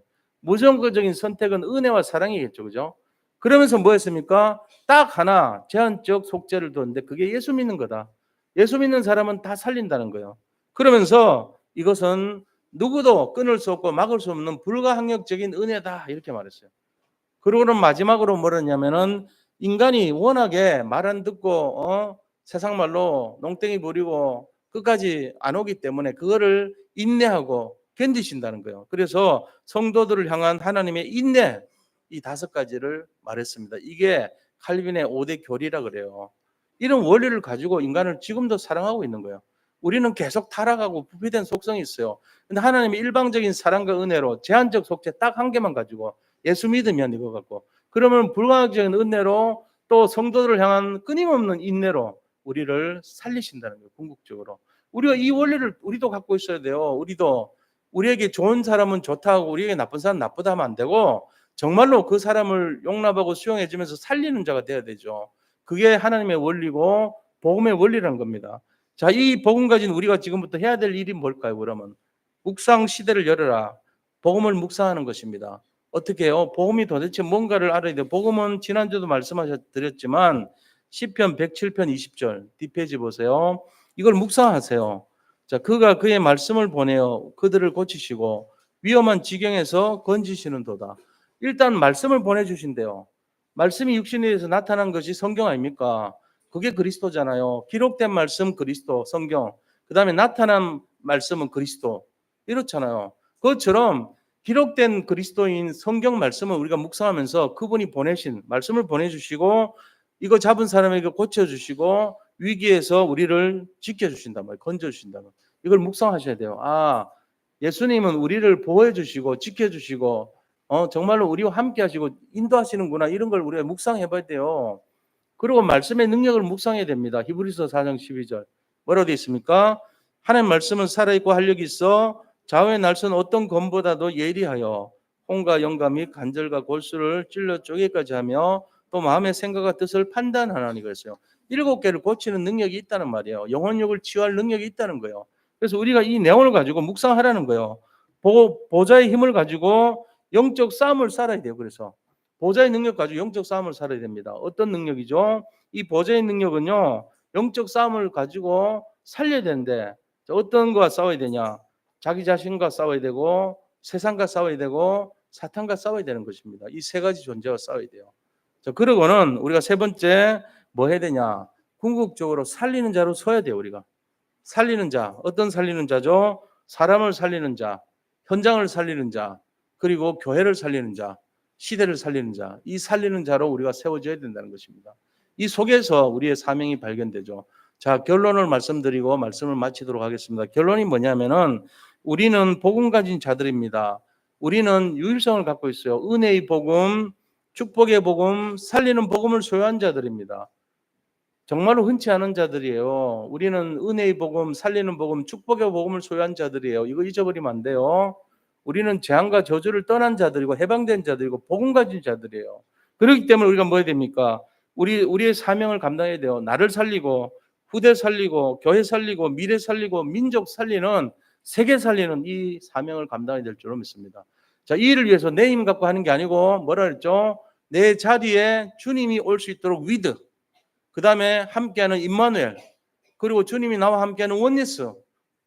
무조건적인 선택은 은혜와 사랑이겠죠. 그죠? 그러면서 뭐 했습니까? 딱 하나 제한적 속죄를 뒀는데 그게 예수 믿는 거다. 예수 믿는 사람은 다 살린다는 거예요. 그러면서 이것은 누구도 끊을 수 없고 막을 수 없는 불가항력적인 은혜다 이렇게 말했어요. 그리고는 마지막으로 뭐랬냐면은 인간이 워낙에 말 안 듣고 세상 말로 농땡이 부리고 끝까지 안 오기 때문에 그거를 인내하고 견디신다는 거예요. 그래서 성도들을 향한 하나님의 인내 이 5가지를 말했습니다. 이게 칼빈의 5대 교리라 그래요. 이런 원리를 가지고 인간을 지금도 사랑하고 있는 거예요. 우리는 계속 타락하고 부패된 속성이 있어요. 근데 하나님의 일방적인 사랑과 은혜로 제한적 속죄 딱 한 개만 가지고 예수 믿으면 이거 갖고 그러면 불가항적인 은혜로 또 성도들을 향한 끊임없는 인내로 우리를 살리신다는 거예요. 궁극적으로 우리가 이 원리를 우리도 갖고 있어야 돼요. 우리도 우리에게 좋은 사람은 좋다고 우리에게 나쁜 사람은 나쁘다 하면 안 되고 정말로 그 사람을 용납하고 수용해 주면서 살리는 자가 돼야 되죠. 그게 하나님의 원리고 복음의 원리라는 겁니다. 자, 이 복음 가진 우리가 지금부터 해야 될 일이 뭘까요? 그러면 묵상 시대를 열어라. 복음을 묵상하는 것입니다. 어떻게 해요? 복음이 도대체 뭔가를 알아야 돼요. 복음은 지난주도 말씀드렸지만 시편 107편 20절 뒷페이지 보세요. 이걸 묵상하세요. 자, 그가 그의 말씀을 보내어 그들을 고치시고 위험한 지경에서 건지시는 도다. 일단 말씀을 보내주신대요. 말씀이 육신에 대해서 나타난 것이 성경 아닙니까? 그게 그리스도잖아요. 기록된 말씀 그리스도 성경. 그 다음에 나타난 말씀은 그리스도. 이렇잖아요. 그것처럼 기록된 그리스도인 성경 말씀을 우리가 묵상하면서 그분이 보내신 말씀을 보내주시고 이거 잡은 사람에게 고쳐주시고 위기에서 우리를 지켜주신단 말이에요. 건져주신단 말이에요. 이걸 묵상하셔야 돼요. 아, 예수님은 우리를 보호해주시고 지켜주시고 정말로 우리와 함께 하시고 인도하시는구나. 이런 걸 우리가 묵상해 봐야 돼요. 그리고 말씀의 능력을 묵상해야 됩니다. 히브리서 4장 12절 뭐라고 되어 있습니까? 하나님 말씀은 살아있고 활력이 있어 좌우의 날선 어떤 검보다도 예리하여 혼과 영감 및 간절과 골수를 찔러 쪼개까지 하며 또 마음의 생각과 뜻을 판단하나니 그랬어요. 7개를 고치는 능력이 있다는 말이에요. 영혼욕을 치유할 능력이 있다는 거예요. 그래서 우리가 이 내용을 가지고 묵상하라는 거예요. 보좌의 힘을 가지고 영적 싸움을 살아야 돼요. 그래서 보좌의 능력 가지고 영적 싸움을 살아야 됩니다. 어떤 능력이죠? 이 보좌의 능력은요. 영적 싸움을 가지고 살려야 되는데 어떤 거와 싸워야 되냐? 자기 자신과 싸워야 되고 세상과 싸워야 되고 사탄과 싸워야 되는 것입니다. 이 3가지 존재와 싸워야 돼요. 자, 그러고는 우리가 3번째 뭐 해야 되냐? 궁극적으로 살리는 자로 서야 돼요. 우리가 살리는 자. 어떤 살리는 자죠? 사람을 살리는 자, 현장을 살리는 자, 그리고 교회를 살리는 자, 시대를 살리는 자. 이 살리는 자로 우리가 세워져야 된다는 것입니다. 이 속에서 우리의 사명이 발견되죠. 자, 결론을 말씀드리고 말씀을 마치도록 하겠습니다. 결론이 뭐냐면은 우리는 복음 가진 자들입니다. 우리는 유일성을 갖고 있어요. 은혜의 복음, 축복의 복음, 살리는 복음을 소유한 자들입니다. 정말로 흔치 않은 자들이에요. 우리는 은혜의 복음, 살리는 복음, 축복의 복음을 소유한 자들이에요. 이거 잊어버리면 안 돼요. 우리는 재앙과 저주를 떠난 자들이고 해방된 자들이고 복음 가진 자들이에요. 그렇기 때문에 우리가 뭐 해야 됩니까? 우리의 사명을 감당해야 돼요. 나를 살리고 후대 살리고 교회 살리고 미래 살리고 민족 살리는 세계 살리는 이 사명을 감당해야 될 줄로 믿습니다. 자, 이 일을 위해서 내 힘 갖고 하는 게 아니고 뭐라 그랬죠? 내 자리에 주님이 올 수 있도록 위드. 그 다음에 함께하는 임마누엘, 그리고 주님이 나와 함께하는 원리스,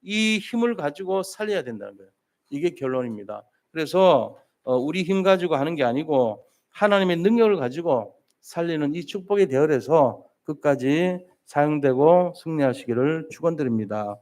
이 힘을 가지고 살려야 된다는 거예요. 이게 결론입니다. 그래서 우리 힘 가지고 하는 게 아니고 하나님의 능력을 가지고 살리는 이 축복의 대열에서 끝까지 사용되고 승리하시기를 축원드립니다.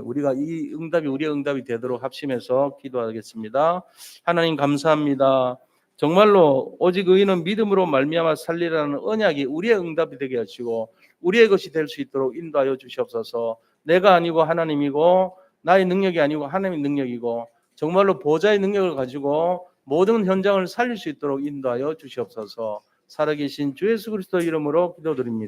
우리가 이 응답이 우리의 응답이 되도록 합심해서 기도하겠습니다. 하나님 감사합니다. 정말로 오직 의인은 믿음으로 말미암아 살리라는 언약이 우리의 응답이 되게 하시고 우리의 것이 될 수 있도록 인도하여 주시옵소서. 내가 아니고 하나님이고 나의 능력이 아니고 하나님의 능력이고 정말로 보좌의 능력을 가지고 모든 현장을 살릴 수 있도록 인도하여 주시옵소서. 살아계신 주 예수 그리스도 이름으로 기도드립니다.